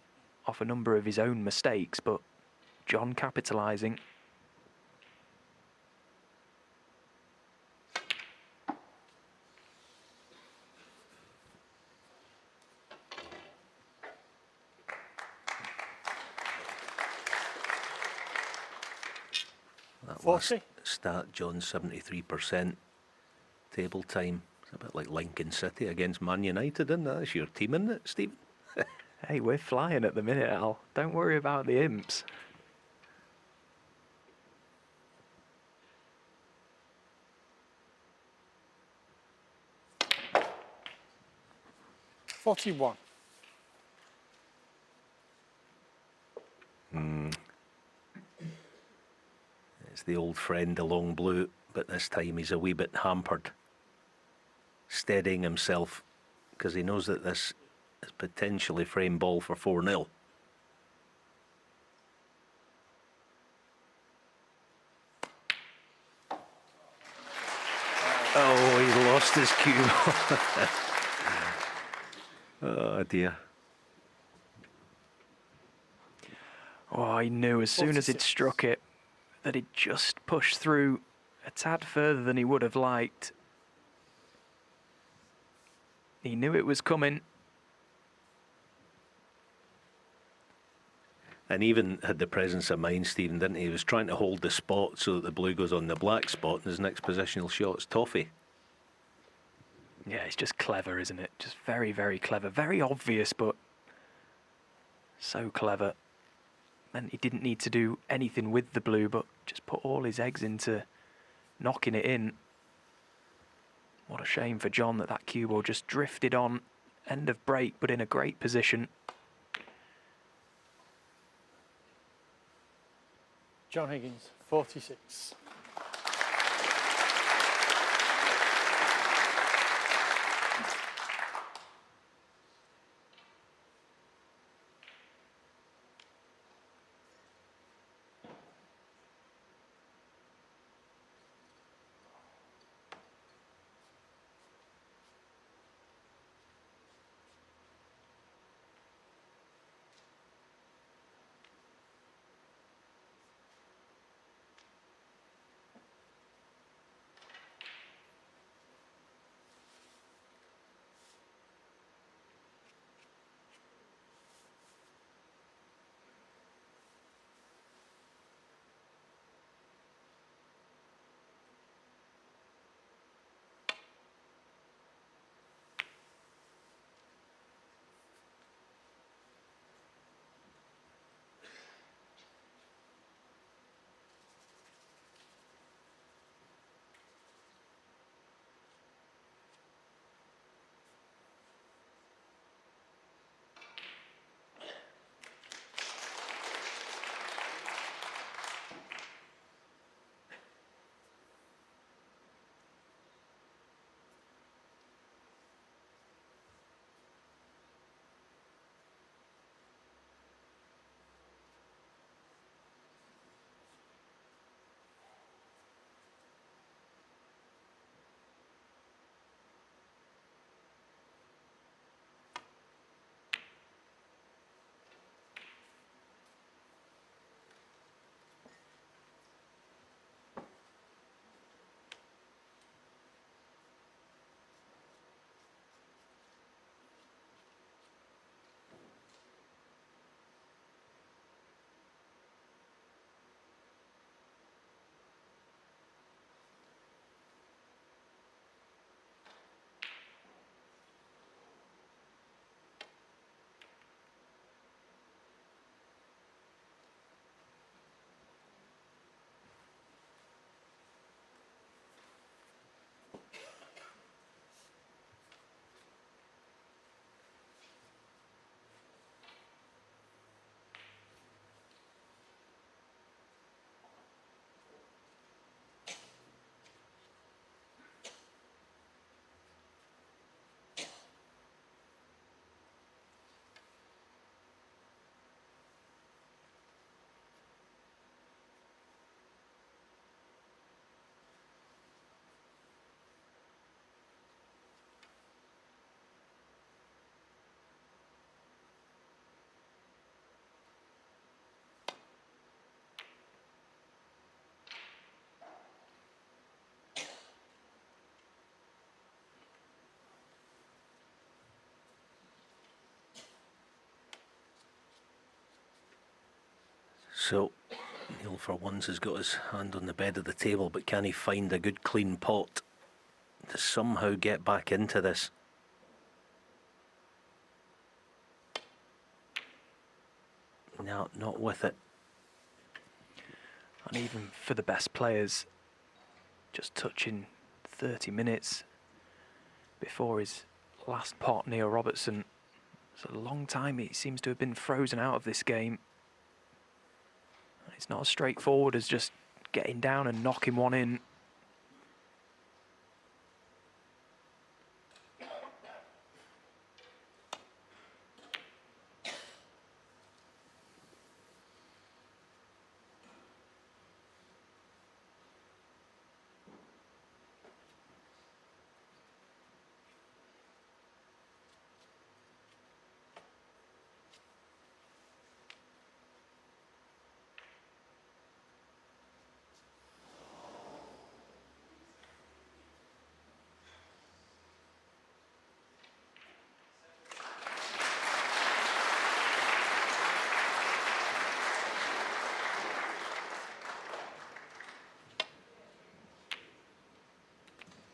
off a number of his own mistakes, but John capitalising. That 40. last stat, John, 73% table time. It's a bit like Lincoln City against Man United, isn't it? That's your team, isn't it, Stephen? Hey, we're flying at the minute, Al. Don't worry about the imps. $41. It's the old friend, the long blue, but this time he's a wee bit hampered. Steadying himself, because he knows that this is potentially frame ball for 4-0. Oh, he lost his cue. Oh dear. Oh, I knew as soon as he'd 46. struck it that he'd just pushed through a tad further than he would have liked. He knew it was coming. And even had the presence of mind, Stephen, didn't he? He was trying to hold the spot so that the blue goes on the black spot, and his next positional shot's toffee. Yeah, it's just clever, isn't it? Just very, very clever. Very obvious, but so clever. And he didn't need to do anything with the blue, but just put all his eggs into knocking it in. What a shame for John that that cue ball just drifted on. End of break, but in a great position. John Higgins, 46. So Neil for once has got his hand on the bed of the table, but can he find a good clean pot to somehow get back into this? No, not with it. And even for the best players, just touching 30 minutes before his last pot, Neil Robertson. It's a long time he seems to have been frozen out of this game. It's not as straightforward as just getting down and knocking one in.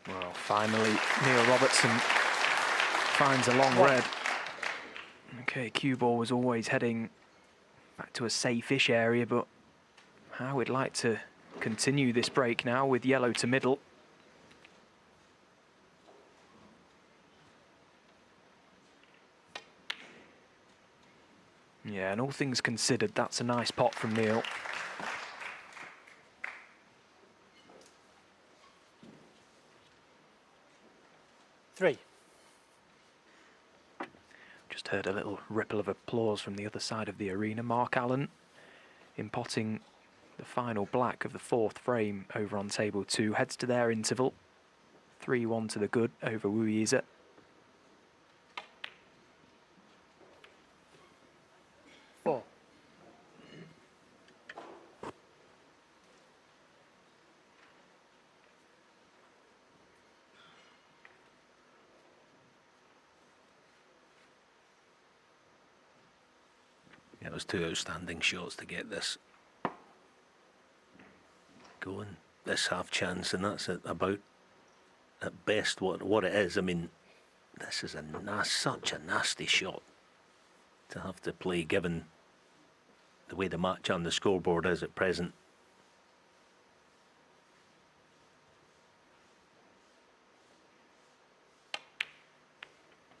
Well, finally, Neil Robertson finds a long red. Okay, cue ball was always heading back to a safe-ish area, but how we'd like to continue this break now with yellow to middle. Yeah, and all things considered, that's a nice pot from Neil. Three. Just heard a little ripple of applause from the other side of the arena. Mark Allen in potting the final black of the fourth frame over on table 2. Heads to their interval. 3-1 to the good over Wu Yize. Four. Yeah, it was 2 outstanding shots to get this going, this half chance, and that's about at best what it is. I mean, this is such a nasty shot to have to play, given the way the match on the scoreboard is at present.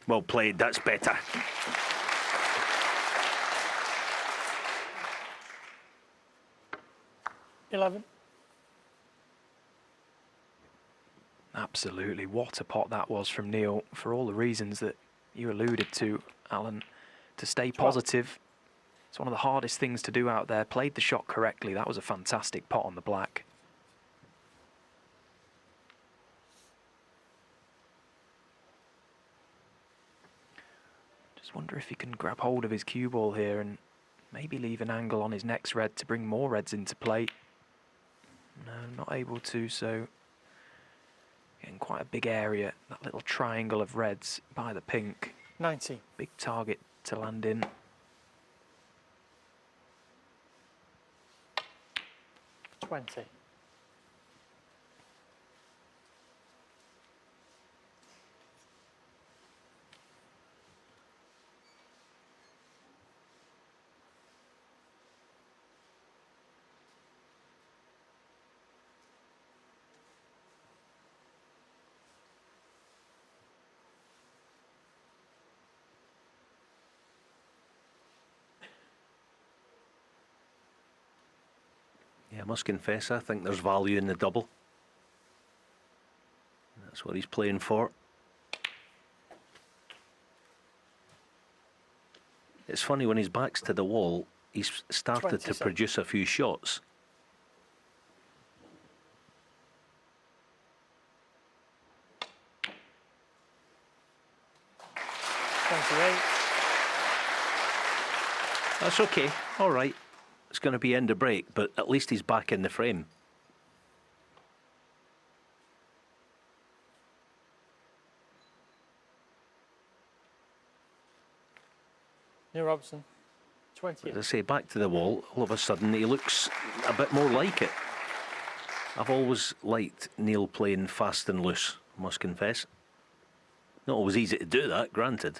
Well played, that's better. $11. Absolutely, what a pot that was from Neil, for all the reasons that you alluded to, Alan. To stay positive, it's one of the hardest things to do out there. Played the shot correctly, that was a fantastic pot on the black. Just wonder if he can grab hold of his cue ball here and maybe leave an angle on his next red to bring more reds into play. No, not able to, so getting quite a big area, that little triangle of reds by the pink. 19. Big target to land in. 20. Yeah, I must confess, I think there's value in the double. That's what he's playing for. It's funny, when his back's to the wall, he's started 27. to produce a few shots. That's okay, all right. It's going to be end of break, but at least he's back in the frame. Neil Robertson, 20. As I say, back to the wall, all of a sudden he looks a bit more like it. I've always liked Neil playing fast and loose, I must confess. Not always easy to do that, granted.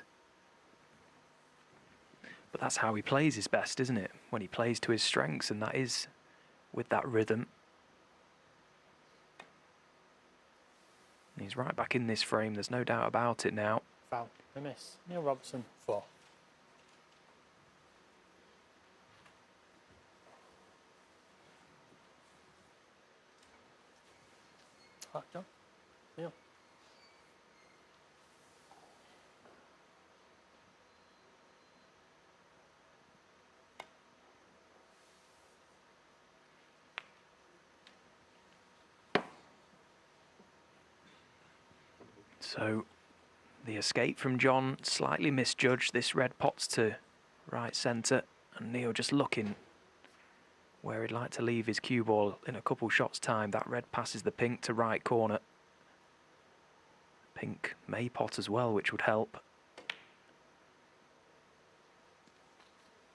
But that's how he plays his best, isn't it? When he plays to his strengths, and that is with that rhythm. And he's right back in this frame, there's no doubt about it now. Foul. A miss. Neil Robertson, 4. Hi, John. Neil. So the escape from John, slightly misjudged. This red pots to right centre, and Neil just looking where he'd like to leave his cue ball in a couple shots' time. That red passes the pink to right corner. Pink may pot as well, which would help.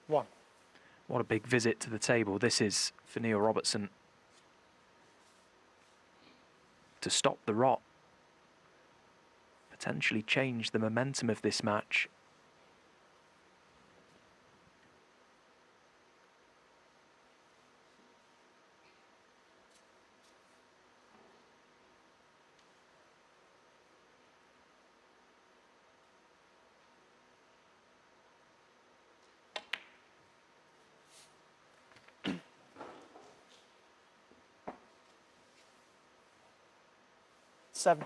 1. What a big visit to the table this is for Neil Robertson. To stop the rot. Potentially change the momentum of this match. Seven.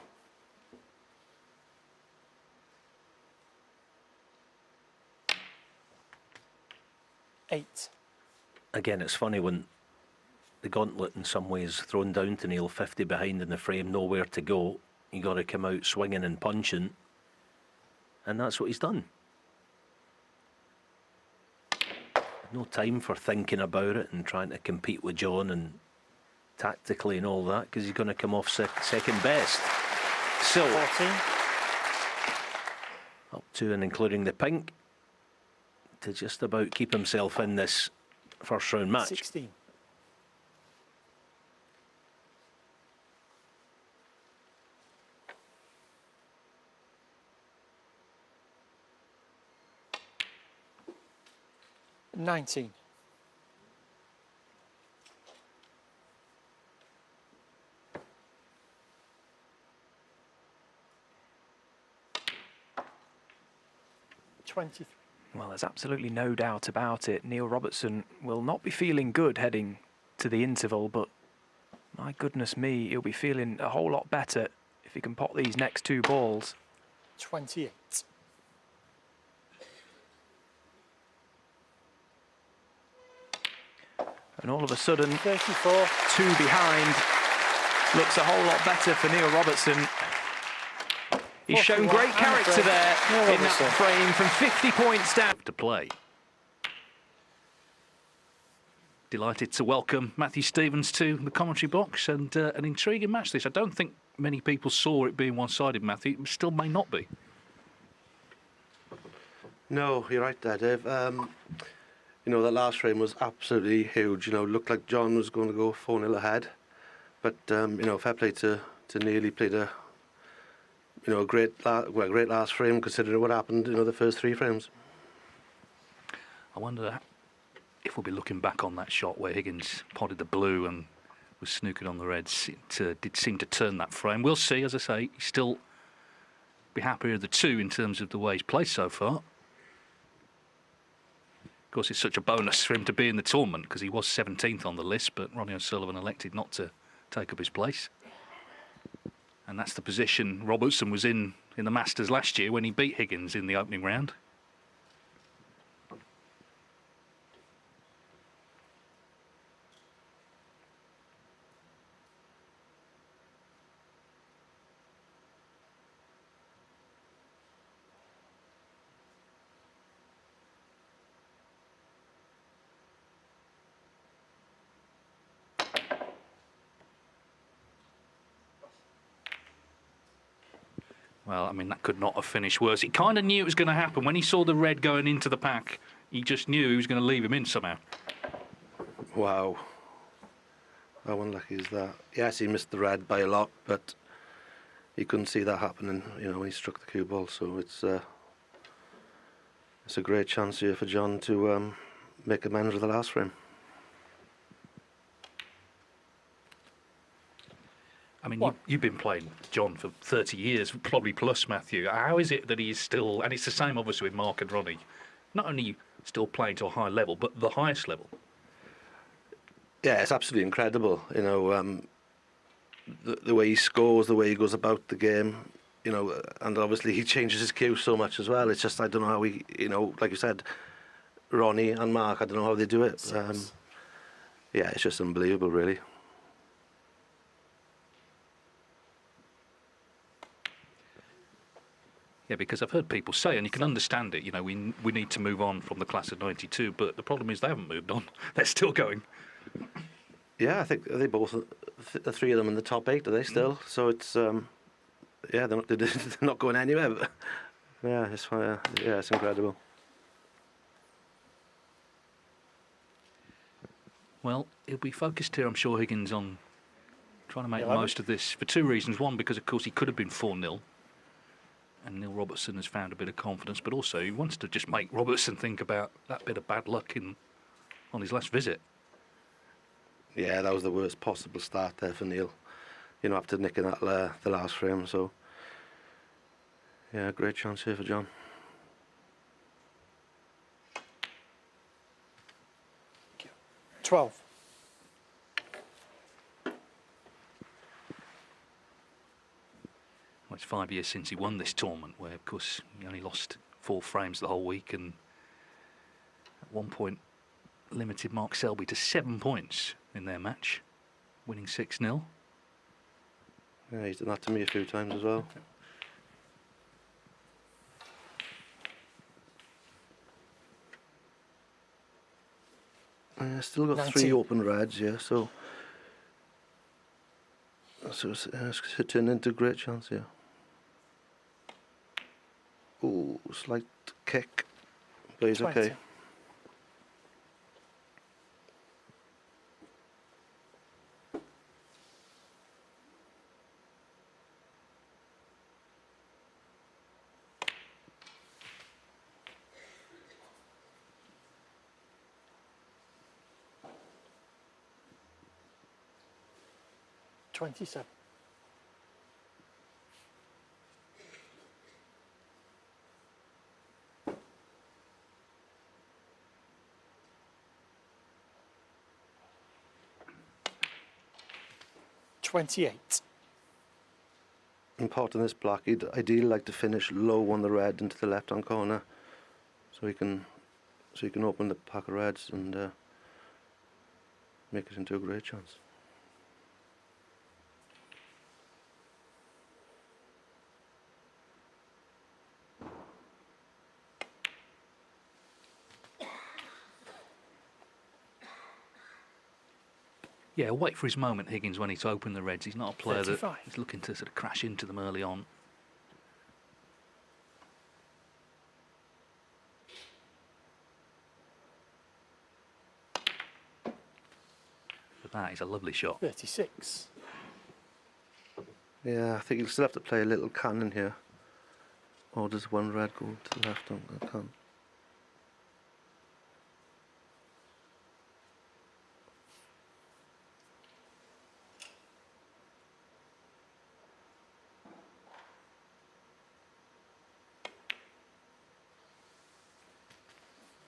Eight. Again, it's funny when the gauntlet in some ways thrown down to Neil, 50 behind in the frame, nowhere to go. You got to come out swinging and punching, and that's what he's done. No time for thinking about it and trying to compete with John and tactically and all that, because he's going to come off second best. So 14. up to and including the pink to just about keep himself in this first round match. 16. $19. $23. Well, there's absolutely no doubt about it. Neil Robertson will not be feeling good heading to the interval, but my goodness me, he'll be feeling a whole lot better if he can pot these next two balls. 28. And all of a sudden, 34. two behind looks a whole lot better for Neil Robertson. He's shown great character there in that frame from 50 points down. To play. Delighted to welcome Matthew Stevens to the commentary box, and an intriguing match this. I don't think many people saw it being one-sided, Matthew. It still may not be. No, you're right there, Dave. You know, that last frame was absolutely huge. You know, looked like John was going to go 4-0 ahead. But, you know, fair play to Neil. He played a great last frame considering what happened, you know, the first three frames. I wonder if we'll be looking back on that shot where Higgins potted the blue and was snookered on the reds. It did seem to turn that frame. We'll see, as I say, he's still be happier of the two in terms of the way he's played so far. Of course, it's such a bonus for him to be in the tournament because he was 17th on the list, but Ronnie O'Sullivan elected not to take up his place. And that's the position Robertson was in the Masters last year when he beat Higgins in the opening round. Well, I mean, that could not have finished worse. He kind of knew it was going to happen. When he saw the red going into the pack, he just knew he was going to leave him in somehow. Wow. How unlucky is that? Yes, he missed the red by a lot, but he couldn't see that happening, you know, when he struck the cue ball. So it's a great chance here for John to make amends with the last frame. I mean, What? you've been playing John for 30 years, probably plus, Matthew. How is it that he is still, and it's the same obviously with Mark and Ronnie, not only still playing to a high level, but the highest level? Yeah, it's absolutely incredible. You know, the way he scores, the way he goes about the game, you know, and obviously he changes his cue so much as well. It's just, I don't know how he, you know, like you said, Ronnie and Mark, I don't know how they do it. Yeah, it's just unbelievable, really. Yeah, because I've heard people say, and you can understand it, you know, we need to move on from the class of 92, but the problem is they haven't moved on. They're still going. Yeah, I think they both, the three of them in the top 8, are they still? So it's, yeah, they're not going anywhere. But yeah, it's incredible. Well, he'll be focused here, I'm sure, Higgins, on trying to make the 11. most of this for two reasons. One, because, of course, he could have been 4-0, and Neil Robertson has found a bit of confidence, but also he wants to just make Robertson think about that bit of bad luck on his last visit. Yeah, that was the worst possible start there for Neil, you know, after nicking that the last frame. So, yeah, great chance here for John. Thank you. 12. Well, it's 5 years since he won this tournament, where, of course, he only lost 4 frames the whole week, and at one point limited Mark Selby to 7 points in their match, winning 6-0. Yeah, he's done that to me a few times as well. Still got 19. 3 open reds, yeah, so it's turned into a great chance here. Ooh, slight kick, but he's 20. okay. $27. $28. In part of this black, he'd ideally like to finish low on the red into the left-hand corner, so he can open the pack of reds and make it into a great chance. Yeah, wait for his moment, Higgins, when he's opened the reds. He's not a player 35. that he's looking to sort of crash into them early on. But that is a lovely shot. 36. Yeah, I think he'll still have to play a little cannon here. Or does one red go to the left? I can't.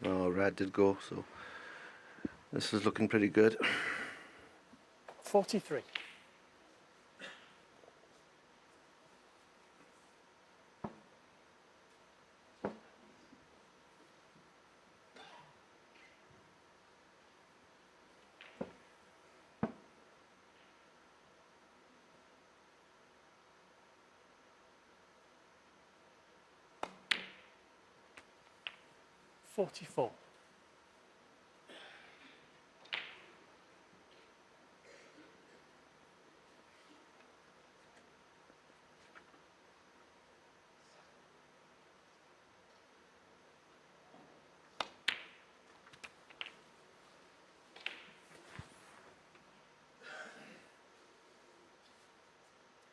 Oh, red did go, so this is looking pretty good. 43. $44.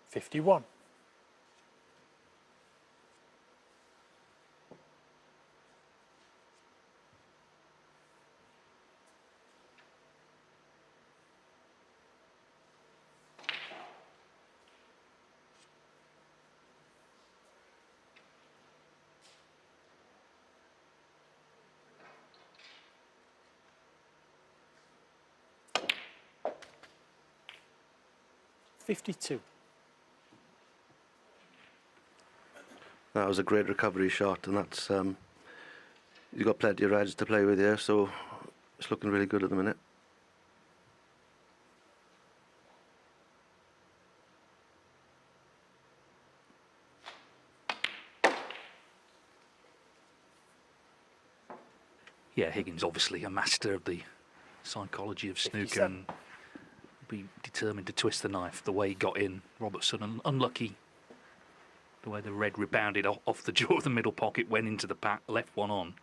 51. $52. That was a great recovery shot, and that's you've got plenty of reds to play with here, so it's looking really good at the minute. Yeah, Higgins obviously a master of the psychology of snooker and be determined to twist the knife the way he got in. Robertson unlucky the way the red rebounded off the jaw of the middle pocket, went into the pack, left one on.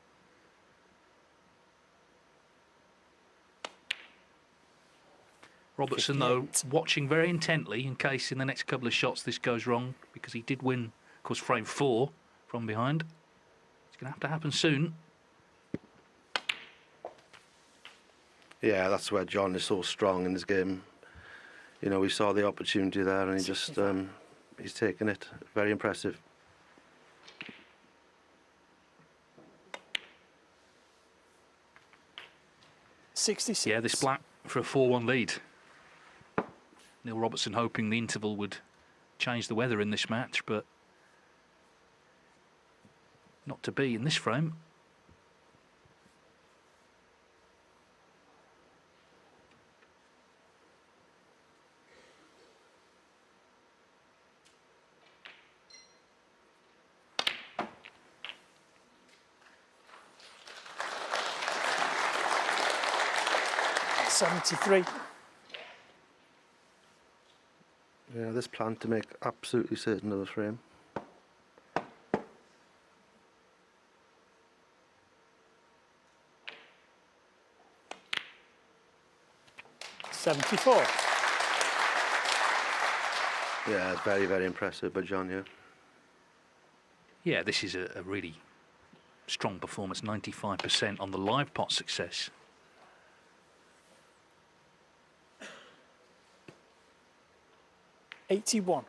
Robertson, though, watching very intently in case in the next couple of shots this goes wrong, because he did win, of course, frame 4 from behind. It's going to have to happen soon. Yeah, that's where John is so strong in his game. You know, we saw the opportunity there, and he just he's taken it. Very impressive. $66. Yeah, this black for a 4-1 lead. Neil Robertson hoping the interval would change the weather in this match, but not to be in this frame. $73. Yeah, this plan to make absolutely certain of the frame. $74. Yeah, it's very, very impressive by John here. Yeah, this is a really strong performance, 95% on the live pot success. $81.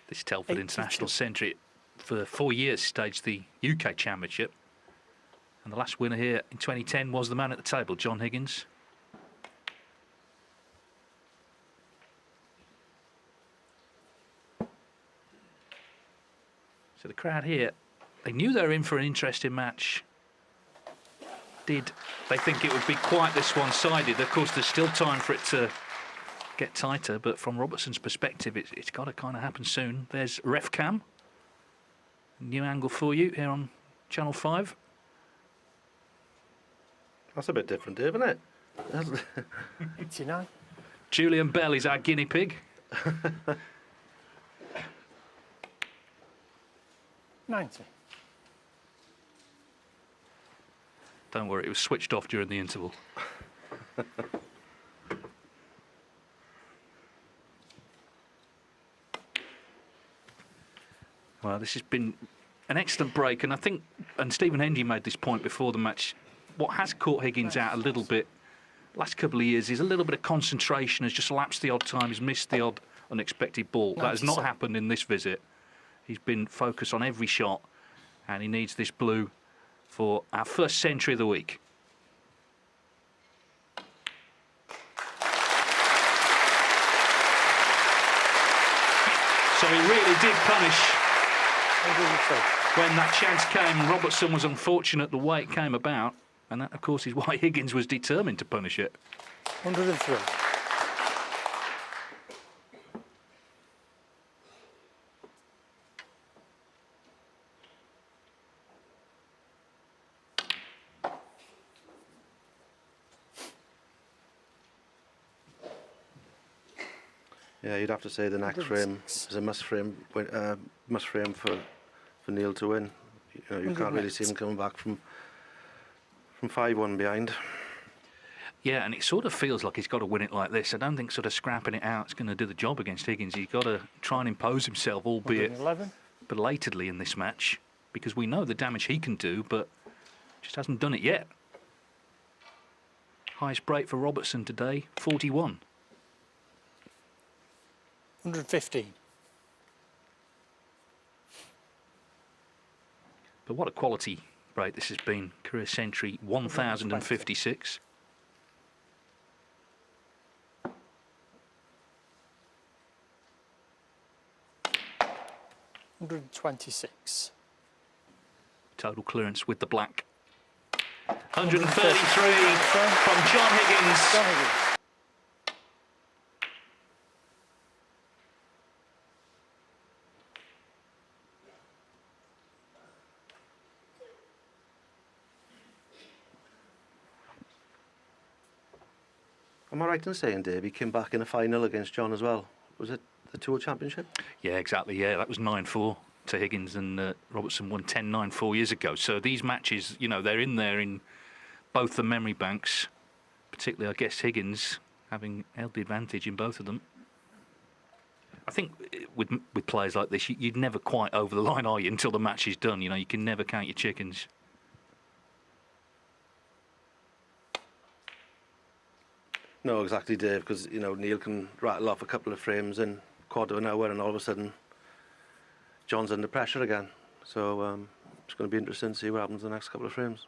This Telford International Centre for 4 years staged the UK Championship, and the last winner here in 2010 was the man at the table, John Higgins. So the crowd here, they knew they were in for an interesting match. Did they think it would be quite this one-sided? Of course, there's still time for it to get tighter, but from Robertson's perspective, it's got to kind of happen soon. There's Ref Cam. New angle for you here on Channel 5. That's a bit different, isn't it? 89. Julian Bell is our guinea pig. 90. Don't worry, it was switched off during the interval. Well, this has been an excellent break, and I think, and Stephen Hendy made this point before the match, what has caught Higgins out a little bit last couple of years is a little bit of concentration, has just lapsed the odd time, he's missed the odd unexpected ball. That has not happened in this visit. He's been focused on every shot, and he needs this blue for our first century of the week. So he really did punish when that chance came. Robertson was unfortunate the way it came about, and that, of course, is why Higgins was determined to punish it. 103. Yeah, you'd have to say the next frame is a must frame for Neil to win. You know, you can't really see him coming back from 5-1 behind. Yeah, and it sort of feels like he's got to win it like this. I don't think sort of scrapping it out is going to do the job against Higgins. He's got to try and impose himself, albeit belatedly in this match, because we know the damage he can do, but just hasn't done it yet. Highest break for Robertson today, 41. 115. But what a quality break this has been. Career century, 1,056. 126. Total clearance with the black. 133 from John Higgins. John Higgins. Am I right in saying, Dave, he came back in a final against John as well? Was it the Tour Championship? Yeah, exactly. Yeah, that was 9-4 to Higgins, and Robertson won 10-9 4 years ago. So these matches, you know, they're in there in both the memory banks, particularly, I guess, Higgins having held the advantage in both of them. I think with players like this, you'd never quite over the line, are you, until the match is done. You know, you can never count your chickens. No, exactly, Dave, because, you know, Neil can rattle off a couple of frames in a quarter of an hour and all of a sudden John's under pressure again. So it's going to be interesting to see what happens in the next couple of frames.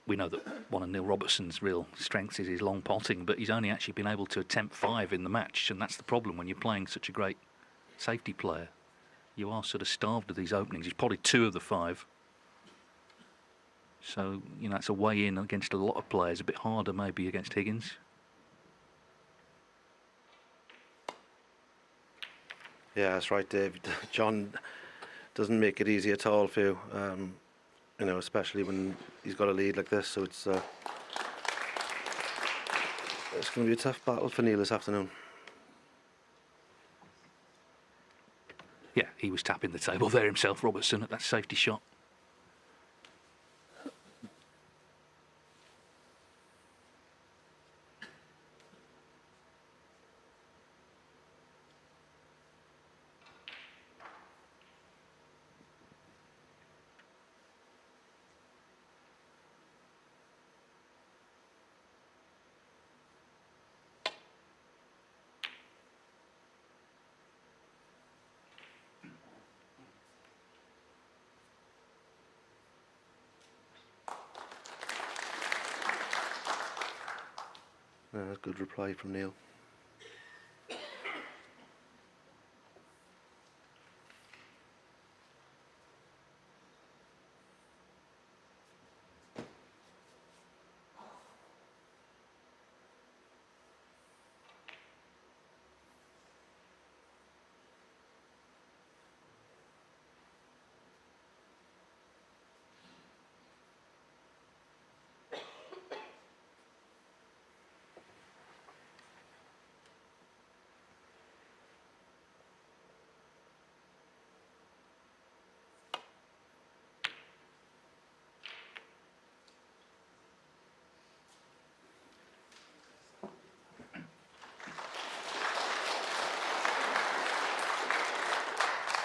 We know that one of Neil Robertson's real strengths is his long potting, but he's only actually been able to attempt 5 in the match, and that's the problem when you're playing such a great safety player. You are sort of starved of these openings. He's probably 2 of the 5. So, you know, it's a way in against a lot of players, a bit harder maybe against Higgins. Yeah, that's right, Dave. John doesn't make it easy at all for you. You know, especially when he's got a lead like this, so it's going to be a tough battle for Neil this afternoon. Yeah, he was tapping the table there himself, Robertson, at that safety shot. That's a good reply from Neil.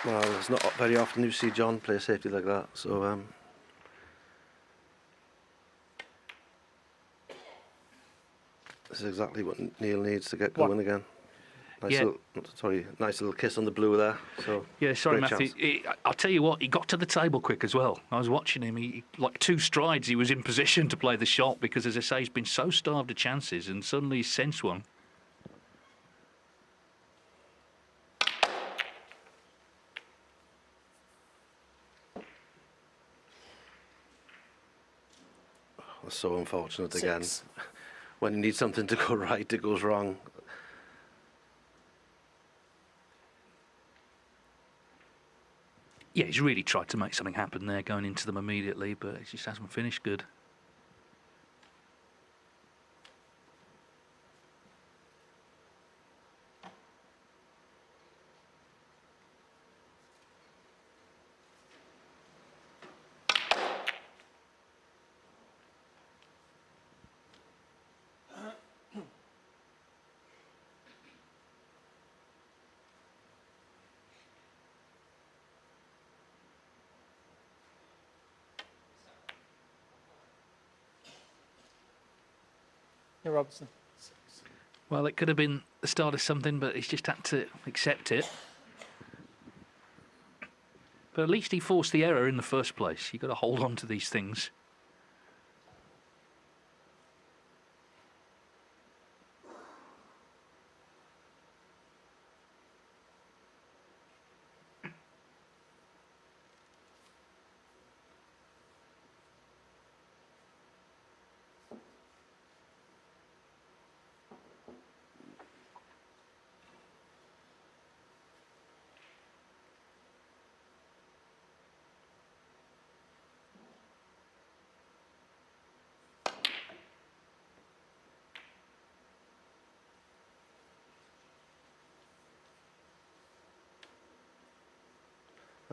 Well, it's not very often you see John play safety like that, so this is exactly what Neil needs to get going again. Nice little kiss on the blue there. So yeah, sorry, great Matthew. chance. I'll tell you what, he got to the table quick as well. I was watching him. He like 2 strides, he was in position to play the shot because, as I say, he's been so starved of chances, and suddenly he's sensed one. That's so unfortunate 6. again. When you need something to go right, it goes wrong. Yeah, he's really tried to make something happen there, going into them immediately, but it just hasn't finished good. Yeah, Robertson. 6. Well, it could have been the start of something, but he's just had to accept it. But at least he forced the error in the first place. You've got to hold on to these things.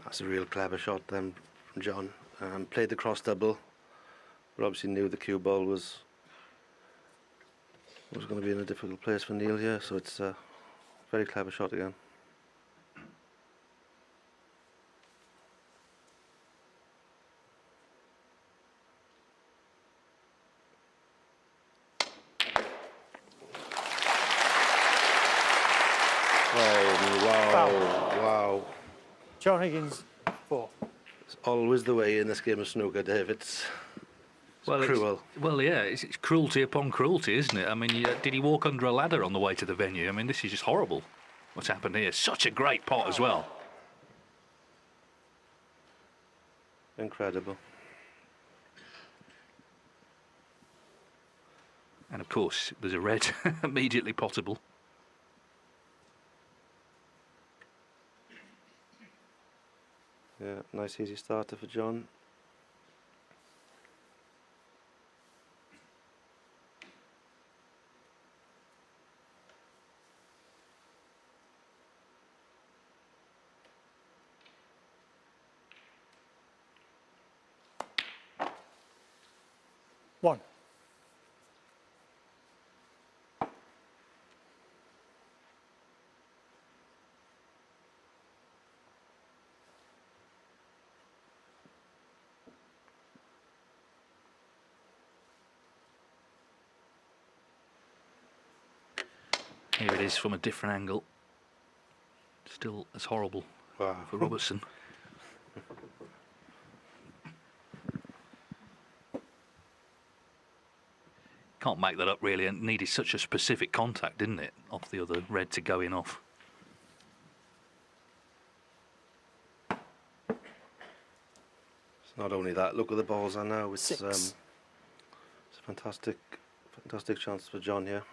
That's a real clever shot then from John. Played the cross double, but obviously knew the cue ball was going to be in a difficult place for Neil here. So it's a very clever shot again. Wow. John Higgins, 4. It's always the way in this game of snooker, Dave. It's cruel. It's cruelty upon cruelty, isn't it? I mean, did he walk under a ladder on the way to the venue? I mean, this is just horrible what's happened here. Such a great pot as well. Incredible. And of course, there's a red immediately potable. Yeah, nice easy starter for John. One. Here it is from a different angle. Still as horrible for Robertson. Can't make that up really, and needed such a specific contact, didn't it, off the other red to go in off. It's not only that, look at the balls are now. It's 6. it's a fantastic chance for John here.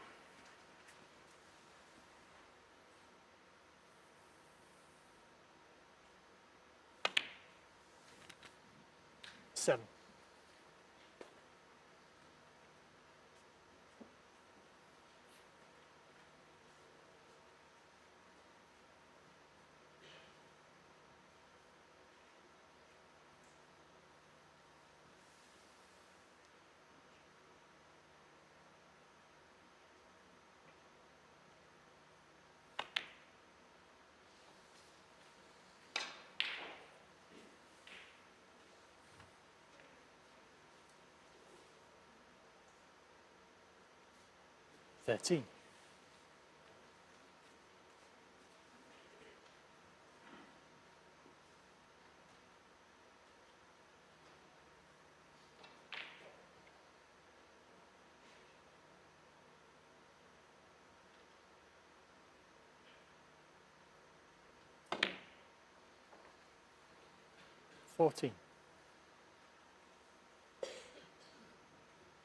Seven. 13.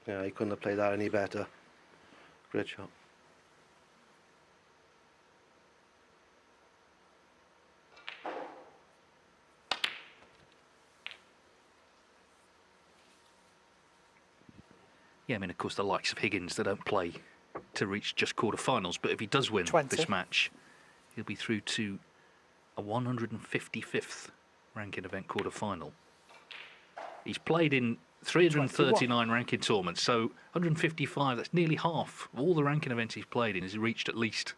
Yeah, he couldn't have played that any better. Great shot. Yeah, I mean, of course, the likes of Higgins, they don't play to reach just quarterfinals, but if he does win 20. this match, he'll be through to a 155th ranking event quarterfinal. He's played in 339 ranking tournaments, so 155, that's nearly half of all the ranking events he's played in. He's reached at least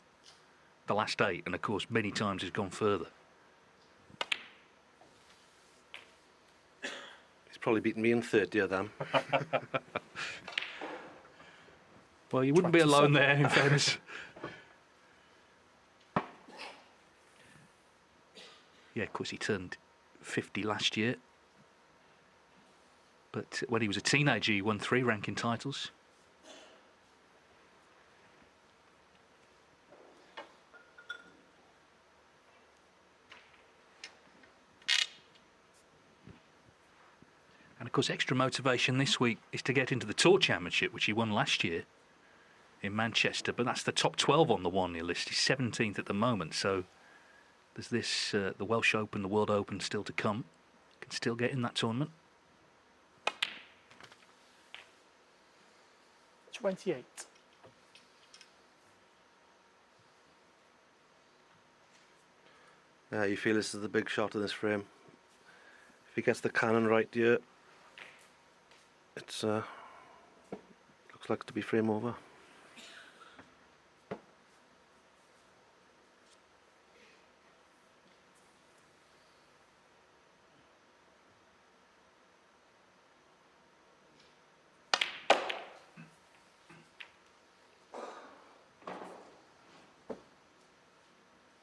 the last 8, and of course, many times he's gone further. He's probably beaten me in 30 of them. Well, you wouldn't be alone there, in fairness. Yeah, of course, he turned 50 last year. But when he was a teenager, he won 3 ranking titles. And of course, extra motivation this week is to get into the Tour Championship, which he won last year in Manchester. But that's the top 12 on the 1-year list. He's 17th at the moment. So there's this, the Welsh Open, the World Open still to come. Can still get in that tournament. 28. Yeah, you feel this is the big shot in this frame. If he gets the cannon right here, it's looks like to be frame over.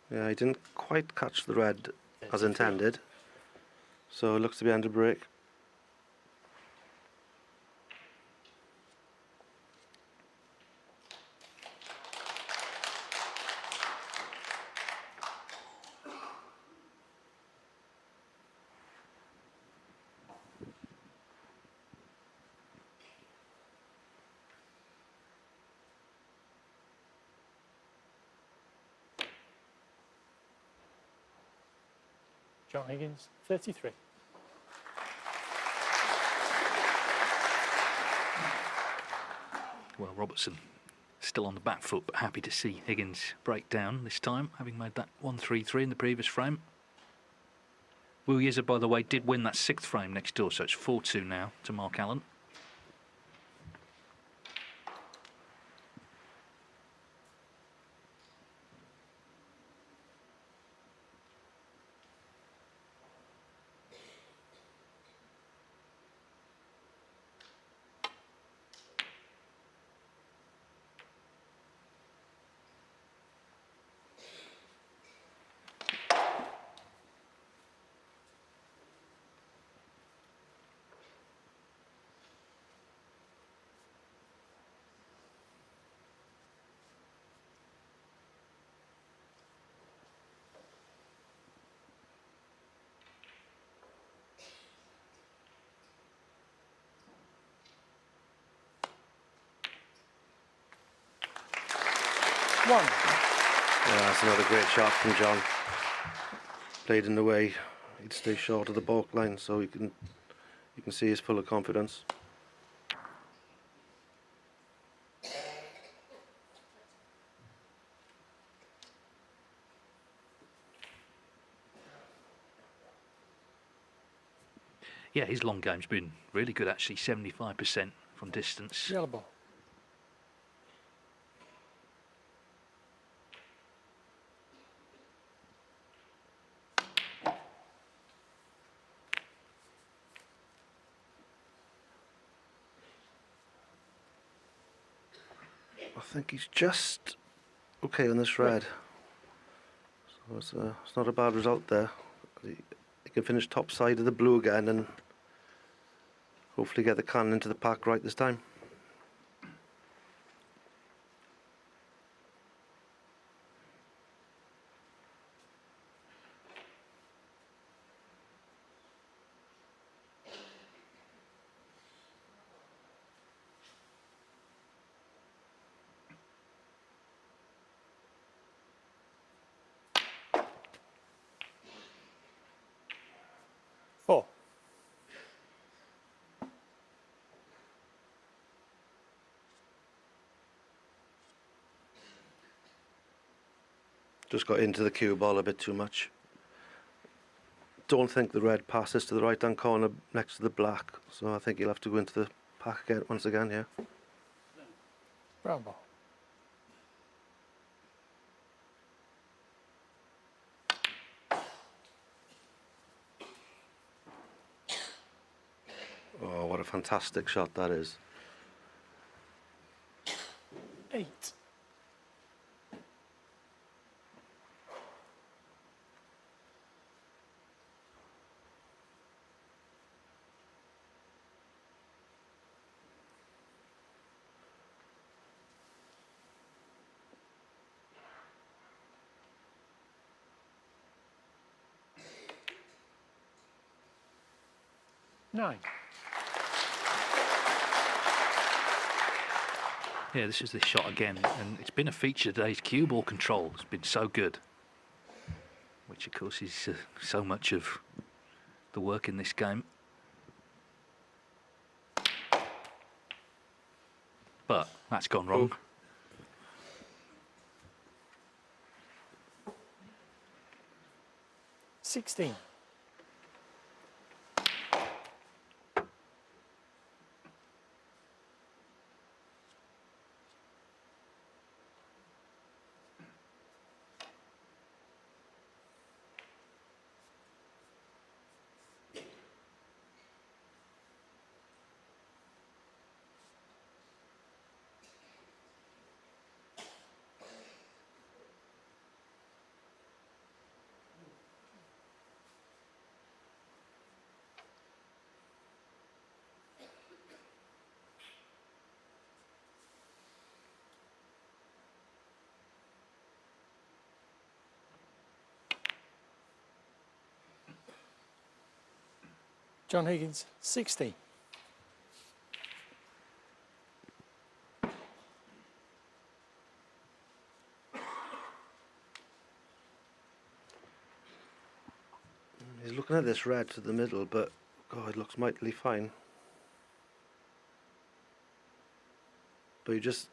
Yeah, he didn't quite catch the red as intended, so it looks to be under break. John Higgins, 33. Well, Robertson still on the back foot, but happy to see Higgins break down this time, having made that 1-3-3 in the previous frame. Will Yizza, by the way, did win that 6th frame next door, so it's 4-2 now to Mark Allen. One. Yeah, that's another great shot from John. Played in the way he'd stay short of the baulk line, so you can see he's full of confidence. Yeah, his long game's been really good, actually, 75% from distance. Yellow ball. I think he's just okay on this red. So it's not a bad result there. He can finish top side of the blue again and hopefully get the cannon into the pack right this time. Four. Just got into the cue ball a bit too much. Don't think the red passes to the right hand corner next to the black, so I think he'll have to go into the pack again once again here. Brown ball. Oh, what a fantastic shot that is. 8. Nine. Yeah, this is the shot again, and it's been a feature today's cue ball control. It's been so good, which of course is so much of the work in this game. But that's gone wrong. 16. John Higgins, 60. He's looking at this red to the middle, but God, it looks mightily fine. But you just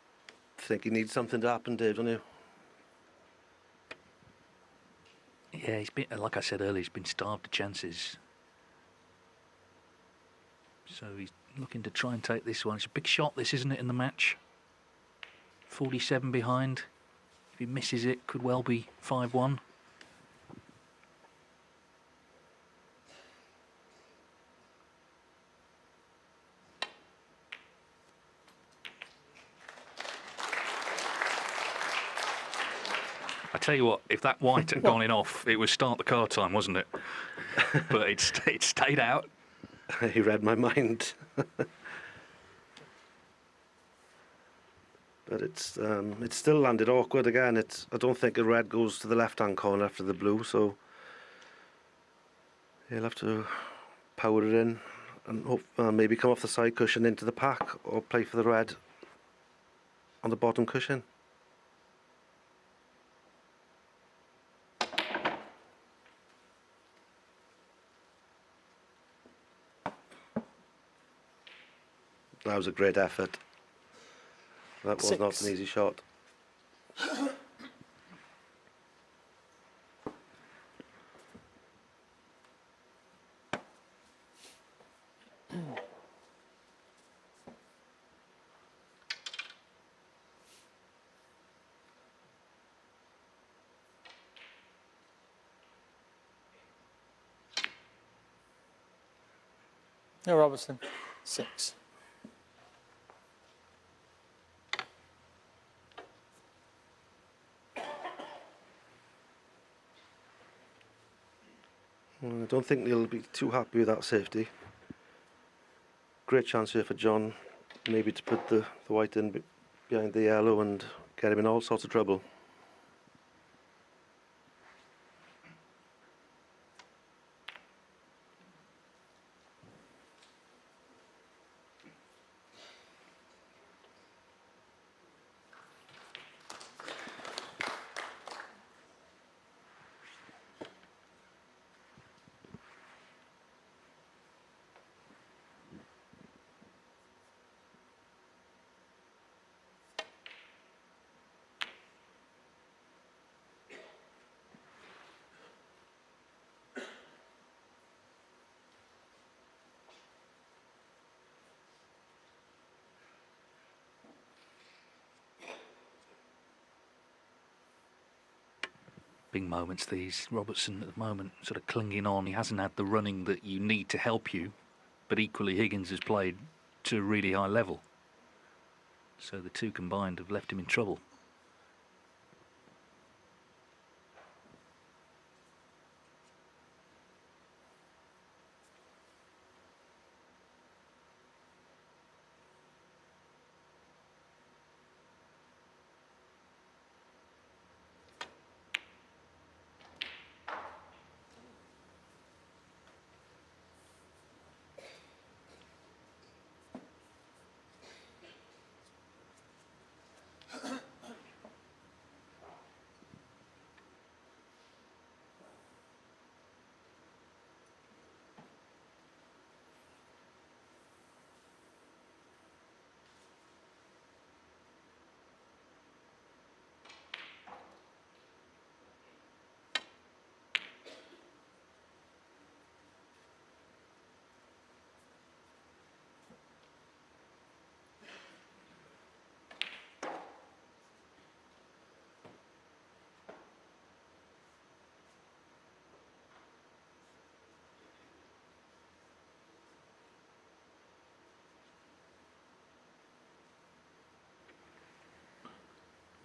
think he needs something to happen, Dave, don't you? Yeah, he's been, like I said earlier, he's been starved of chances. So he's looking to try and take this one. It's a big shot, this, isn't it, in the match? 47 behind. If he misses it, could well be 5-1. I tell you what, if that white had gone in off, it was start the car time, wasn't it? But it stayed out. He read my mind. But it's still landed awkward again. I don't think the red goes to the left-hand corner after the blue, so he'll have to power it in and hope maybe come off the side cushion into the pack or play for the red on the bottom cushion. That was a great effort. That was not an easy shot. No, Robertson, 6. I don't think he'll be too happy with that safety. Great chance here for John, maybe to put the white in behind the yellow and get him in all sorts of trouble. Big moments these. Robertson at the moment sort of clinging on. He hasn't had the running that you need to help you, but equally Higgins has played to a really high level. So the two combined have left him in trouble.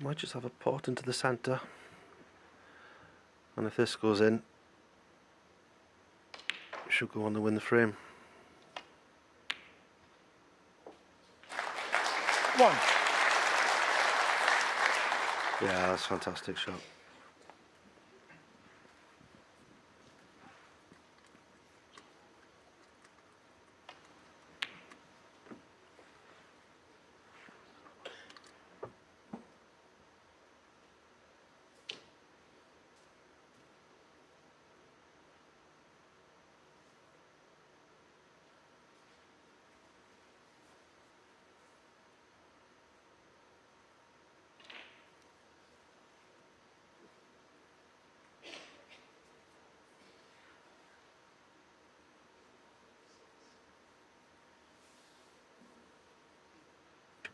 Might just have a pot into the centre, and if this goes in, should go on to win the frame. 1. Yeah, that's a fantastic shot.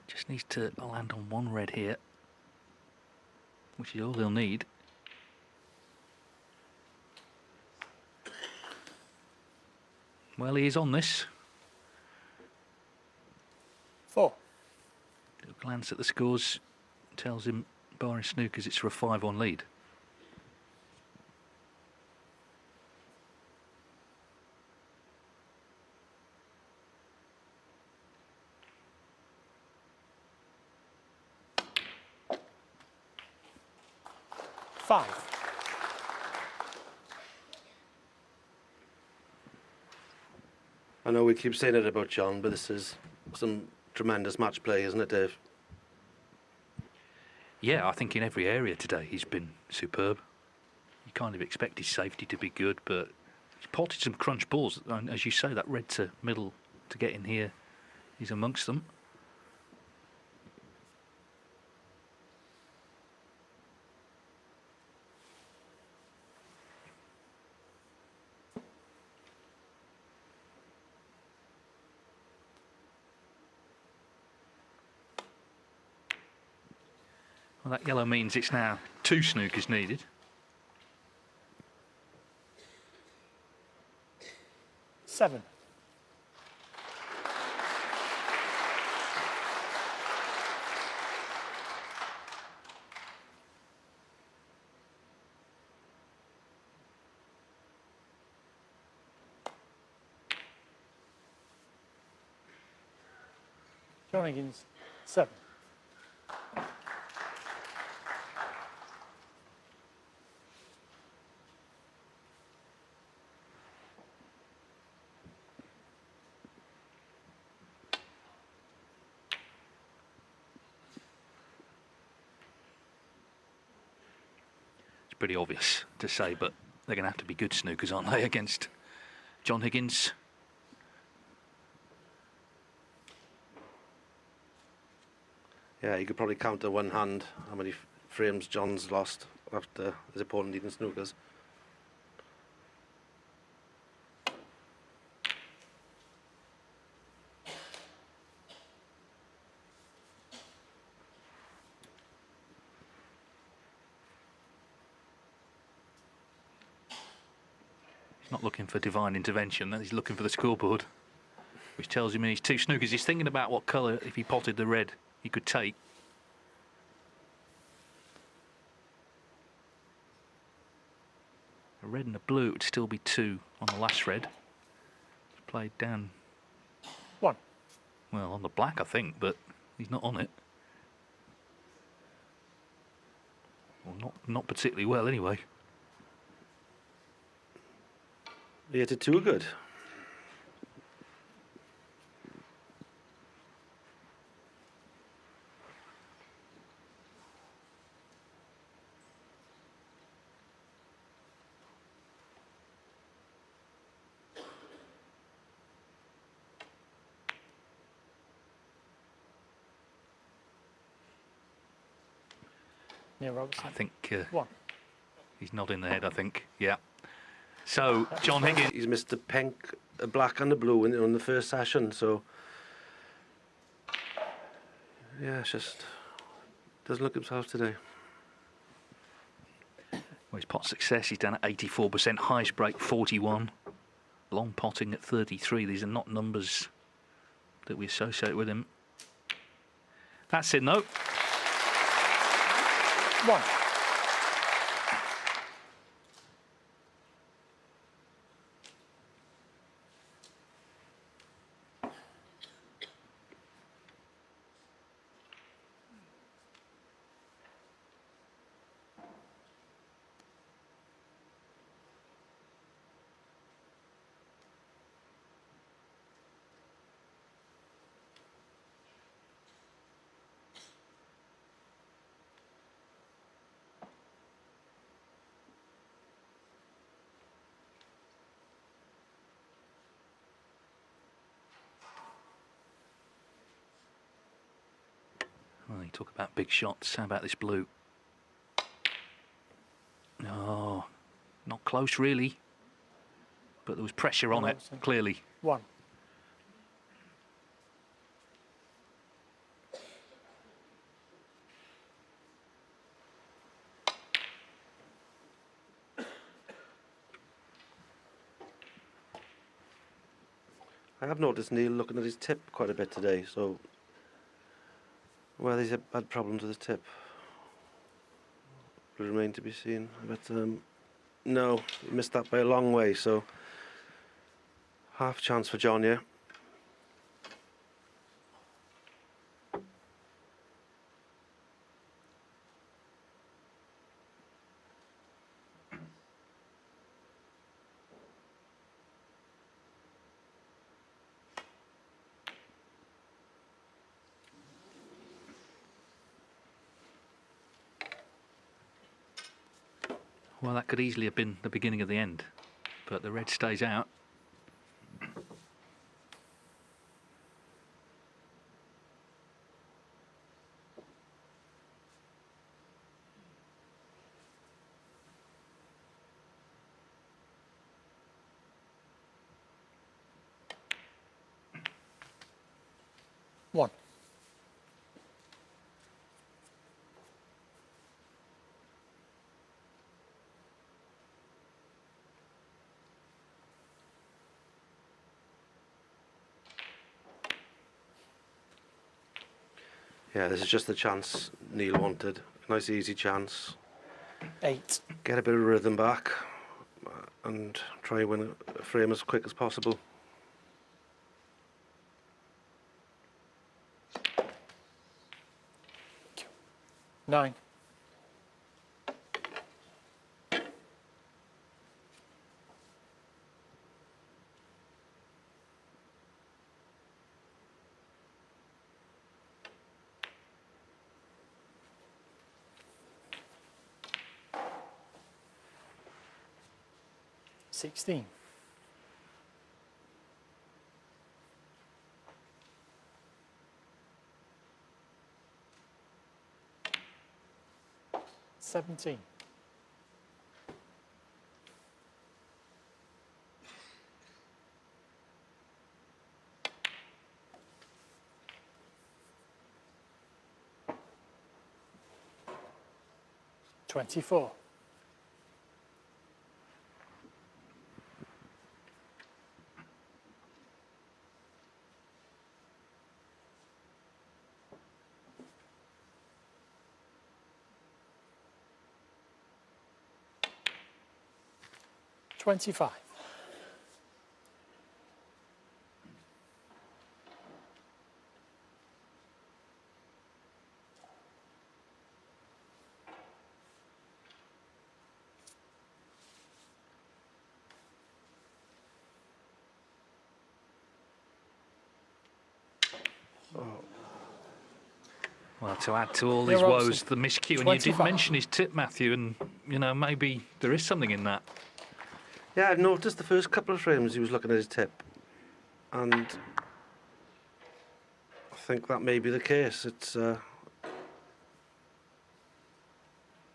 Just needs to land on one red here, which is all he'll need. Well, he is on this. 4. A glance at the scores tells him, barring snookers, it's for a 5-1 lead. I know we keep saying it about John, but this is some tremendous match play, isn't it, Dave? Yeah, I think in every area today he's been superb. You kind of expect his safety to be good, but he's potted some crunch balls. And as you say, that red to middle to get in here, he's amongst them. Well, that yellow means it's now 2 snookers needed. Seven. John Higgins, 7. It's pretty obvious to say, but they're going to have to be good snookers, aren't they, against John Higgins? Yeah, you could probably count to one hand how many frames John's lost after his opponent needing snookers. He's not looking for divine intervention, he's looking for the scoreboard, which tells him he's 2 snookers. He's thinking about what colour, if he potted the red, he could take. A red and a blue would still be 2 on the last red. It's played down. 1. Well, on the black, I think, but he's not on it. Well, not particularly well, anyway. He hit it too good. Yeah, Robertson. I think 1. he's nodding the head, I think. Yeah. So, John Higgins. He's missed the pink, a black and a blue in the first session, so yeah, it's just doesn't look himself today. Well, his pot success, he's down at 84%, highest break 41, long potting at 33. These are not numbers that we associate with him. That's it, though. 1. Well, you talk about big shots. How about this blue? Oh, not close, really. But there was pressure on it, clearly. 1. I have noticed Neil looking at his tip quite a bit today, so whether he's had problems with his tip will remain to be seen. But no, he missed that by a long way, so half chance for John here. Well, that could easily have been the beginning of the end, but the red stays out. One. Yeah, this is just the chance Neil wanted. Nice easy chance. 8. Get a bit of rhythm back and try and win a frame as quick as possible. 9. $16. $17. $24. $25. Well, to add to all Yeah, his Robertson. woes, the miscue, and you did 25. mention his tip, Matthew, and, you know, maybe there is something in that. Yeah, I've noticed the first couple of frames he was looking at his tip, and I think that may be the case. It's that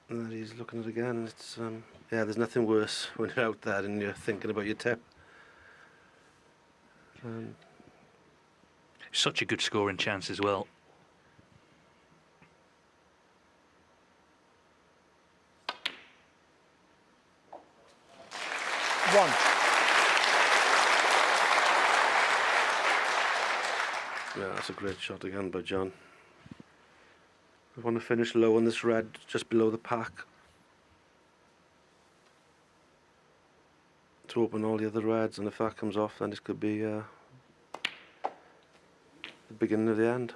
he's looking at it again. It's yeah, there's nothing worse when you're out there and you're thinking about your tip. Such a good scoring chance as well. $1. Yeah, that's a great shot again by John. We want to finish low on this red, just below the pack, to open all the other reds, and if that comes off, then this could be the beginning of the end.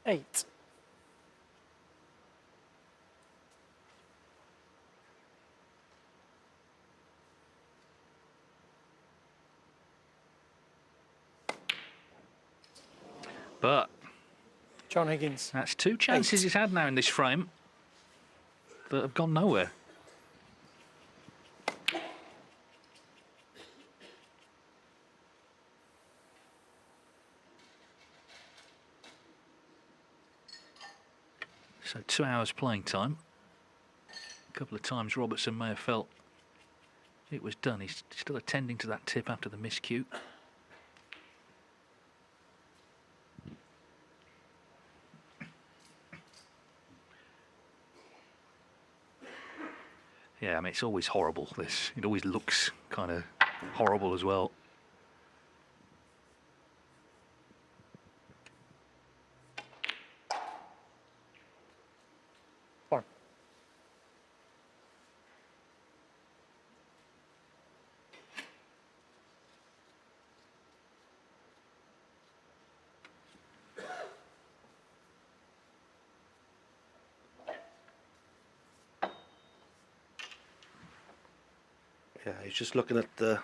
$8. But John Higgins. that's two chances 8. he's had now in this frame that have gone nowhere. So 2 hours playing time. A couple of times Robertson may have felt it was done. He's still attending to that tip after the miscue. Yeah, I mean, it's always horrible, this. It always looks kind of horrible as well. $1. Yeah, he's just looking at the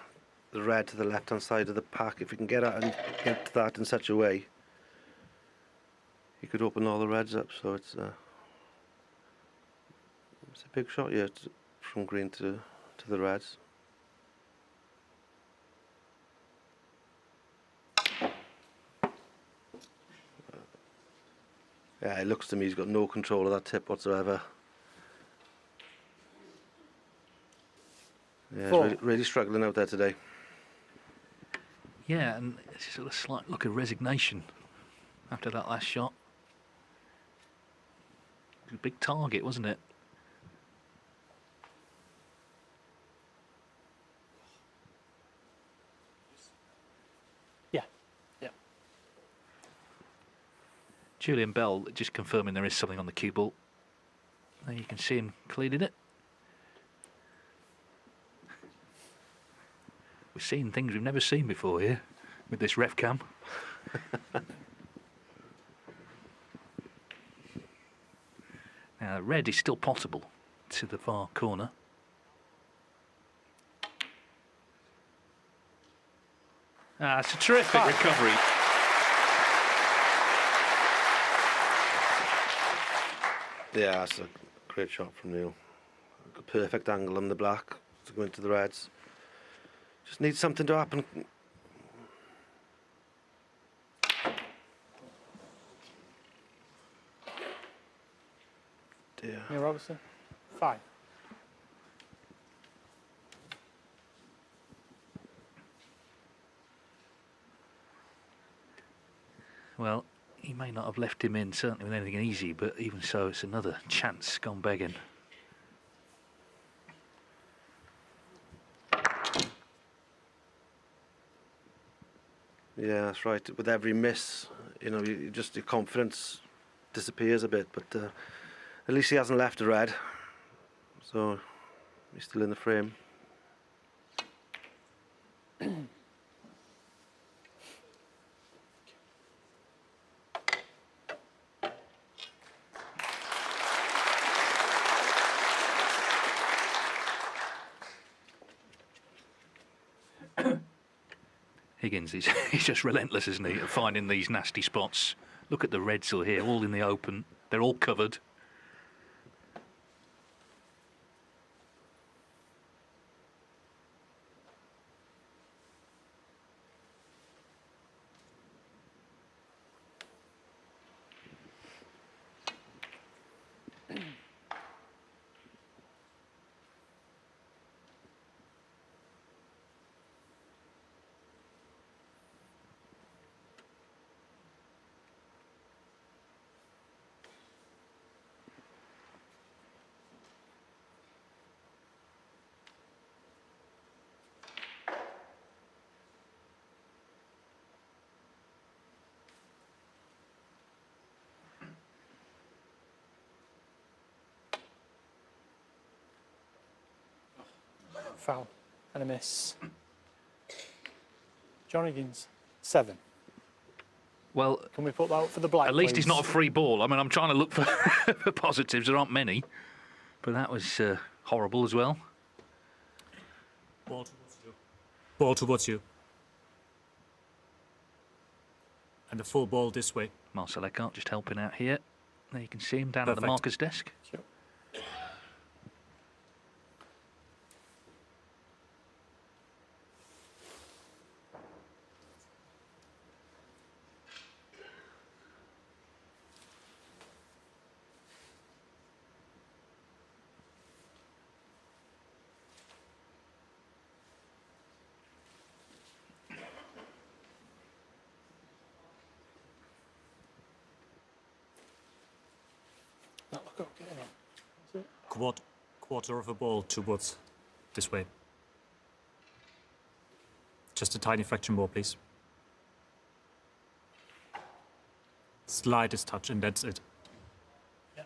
red to the left-hand side of the pack. If he can get out and get to that in such a way, he could open all the reds up. So it's a big shot here from green to the reds. Yeah, it looks to me he's got no control of that tip whatsoever. Yeah, he's 4. really struggling out there today. Yeah, and it's sort of a slight look of resignation after that last shot. It was a big target, wasn't it? Yeah. Yeah. Julian Bell just confirming there is something on the cue ball. There you can see him cleaning it. We're seeing things we've never seen before here. with this ref cam. Now, red is still possible to the far corner. It's a terrific recovery. Yeah, that's a great shot from Neil. A perfect angle on the black to go into the reds. Just needs something to happen. Dear. Neil Robertson, 5. Well, he may not have left him in, certainly with anything easy, but even so, it's another chance gone begging. Yeah, that's right. With every miss, you know, just your confidence disappears a bit. But at least he hasn't left a red, so he's still in the frame. Higgins, he's just relentless, isn't he, at finding these nasty spots. Look at the reds here, all in the open. They're all covered. Foul and a miss. John Higgins, 7. Well, Can we put that out for the black, at least please? it's not a free ball. I mean, I'm trying to look for, for positives. There aren't many. But that was horrible as well. Ball towards you. Ball towards you. And the full ball this way. Marcel Eckhart just helping out here. There you can see him down at the Perfect. marker's desk. Sure. No, look up, get in on. That's it. Quarter of a ball towards this way. Just a tiny fraction more, please. Slightest touch, and that's it. Yeah.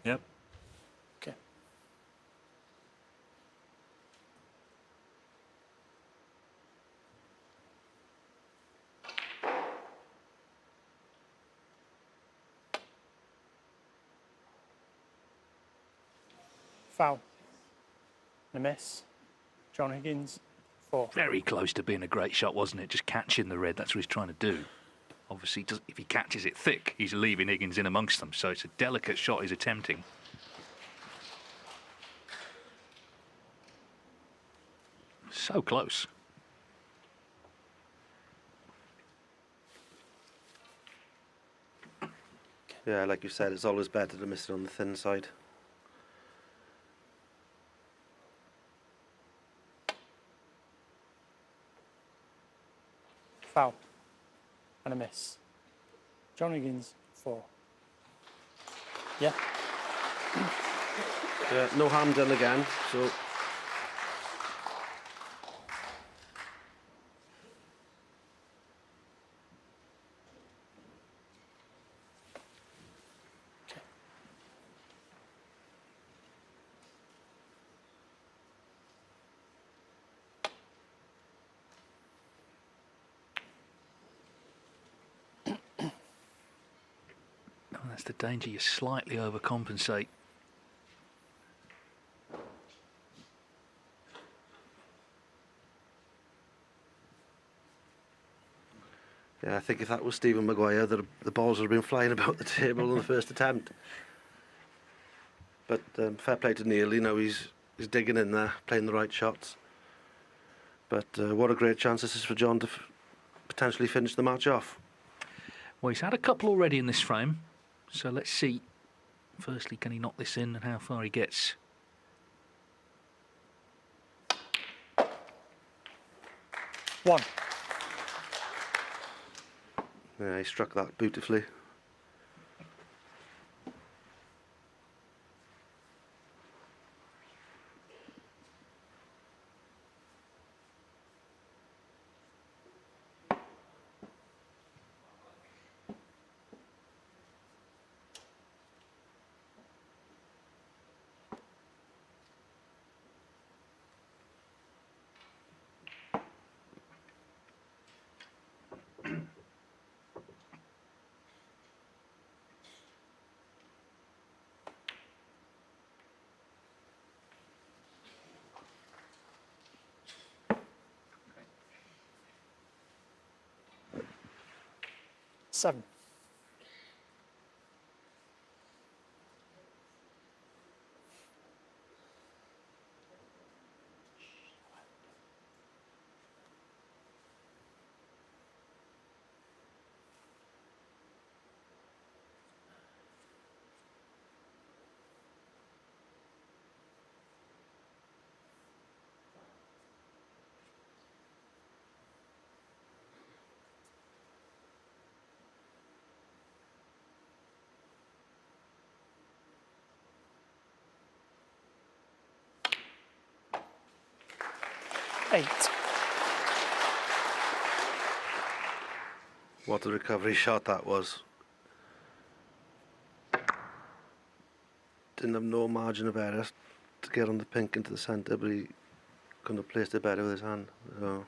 Yep. Okay. Foul. And a miss. John Higgins, 4. Very close to being a great shot, wasn't it? Just catching the red. That's what he's trying to do. Obviously, if he catches it thick, he's leaving Higgins in amongst them. So it's a delicate shot he's attempting. So close. Yeah, like you said, it's always better to miss it on the thin side. Foul. And a miss. John Higgins, 4. Yeah. Yeah, no harm done again, so That's the danger, you slightly overcompensate. Yeah, I think if that was Stephen Maguire, the balls would have been flying about the table on the first attempt. But fair play to Neil, you know, he's digging in there, playing the right shots. But what a great chance this is for John to potentially finish the match off. Well, he's had a couple already in this frame, so let's see. Firstly, can he knock this in and how far he gets? One. Yeah, he struck that beautifully. Seven. Eight. What a recovery shot that was. Didn't have no margin of error to get on the pink into the centre, but he couldn't have placed it better with his hand. So,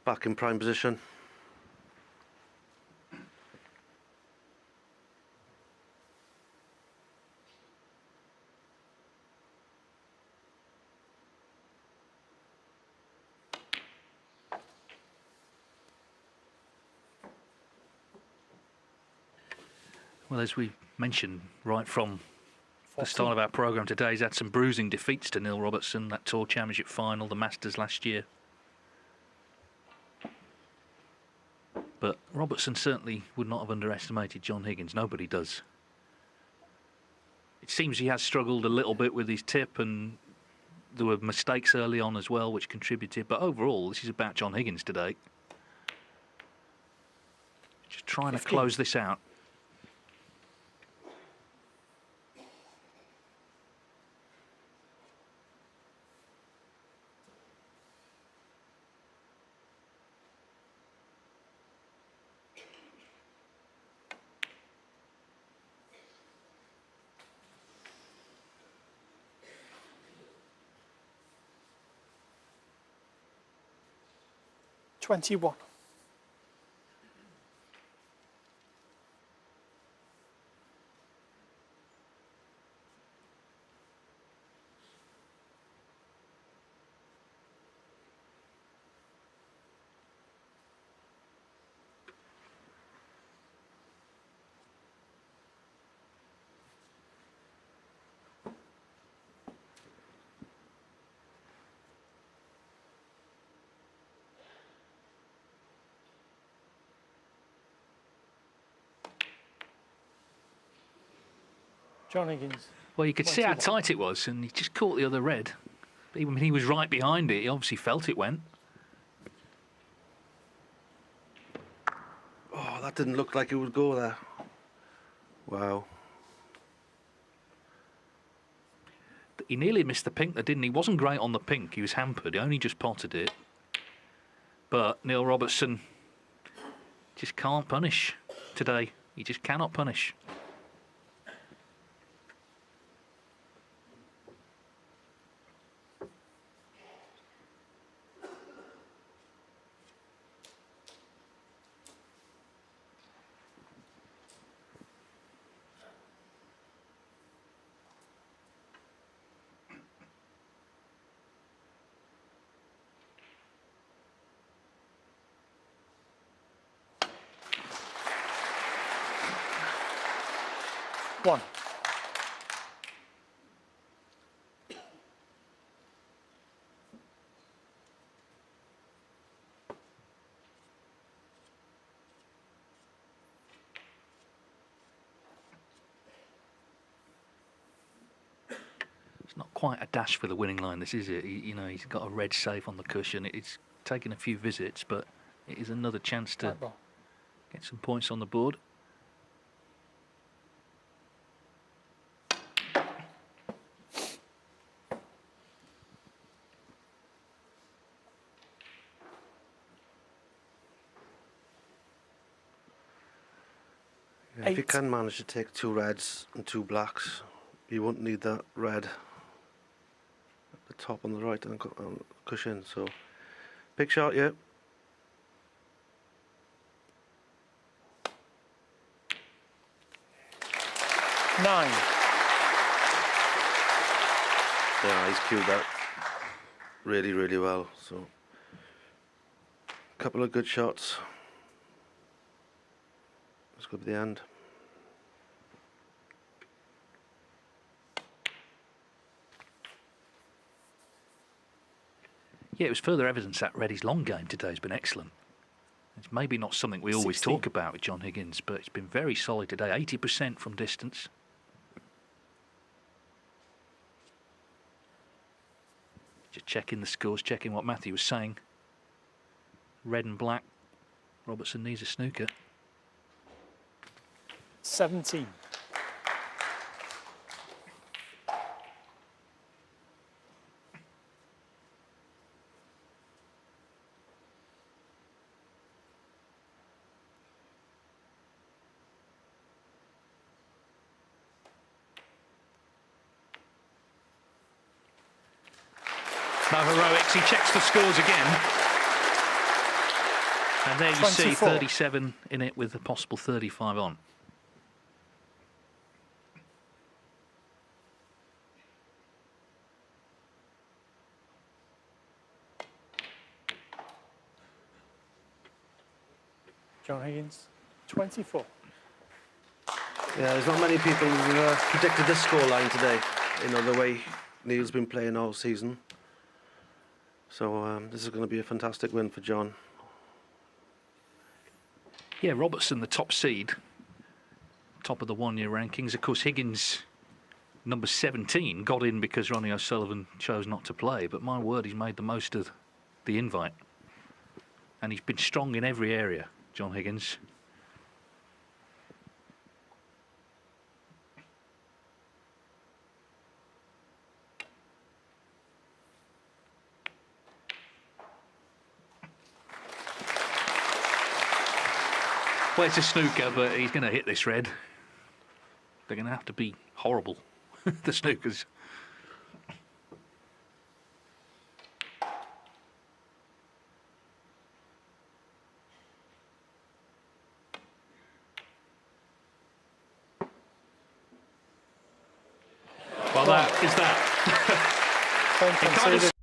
back in prime position. Well, as we mentioned right from the 14. start of our programme today, he's had some bruising defeats to Neil Robertson, that Tour Championship final, the Masters last year. But Robertson certainly would not have underestimated John Higgins. Nobody does. It seems he has struggled a little bit with his tip, and there were mistakes early on as well which contributed. But overall, this is about John Higgins today. Just trying 15. to close this out. $21. John Higgins. Well, you could see how 21. tight it was, and he just caught the other red. Even when he was right behind it, he obviously felt it went. Oh, that didn't look like it would go there. Wow. He nearly missed the pink, though, didn't he? He wasn't great on the pink. He was hampered. He only just potted it. But Neil Robertson just can't punish today. He just cannot punish. 1. It's not quite a dash for the winning line, this is it? You know, he's got a red safe on the cushion. It's taken a few visits, but it is another chance to Right ball. get some points on the board. Yeah, if you 8. can manage to take 2 reds and 2 blacks, you won't need that red at the top on the right and cushion. So, big shot, yeah. Nine. Yeah, he's cued that really, really well. So, a couple of good shots. Let's go to the end. Yeah, it was further evidence that Reddy's long game today has been excellent. It's maybe not something we always 16. talk about with John Higgins, but it's been very solid today. 80% from distance. Just checking the scores, checking what Matthew was saying. Red and black. Robertson needs a snooker. 17. No heroics, he checks the scores again. And there you see 24. 37 in it with a possible 35 on. John Higgins, 24. Yeah, there's not many people who predicted this scoreline today. You know, the way Neil's been playing all season. So this is going to be a fantastic win for John. Yeah, Robertson, the top seed, top of the one-year rankings. Of course, Higgins, number 17, got in because Ronnie O'Sullivan chose not to play. But my word, he's made the most of the invite. And he's been strong in every area, John Higgins. Well, it's a snooker, but he's going to hit this red. They're going to have to be horrible, the snookers. Well, that is that. Point It kind of conceded.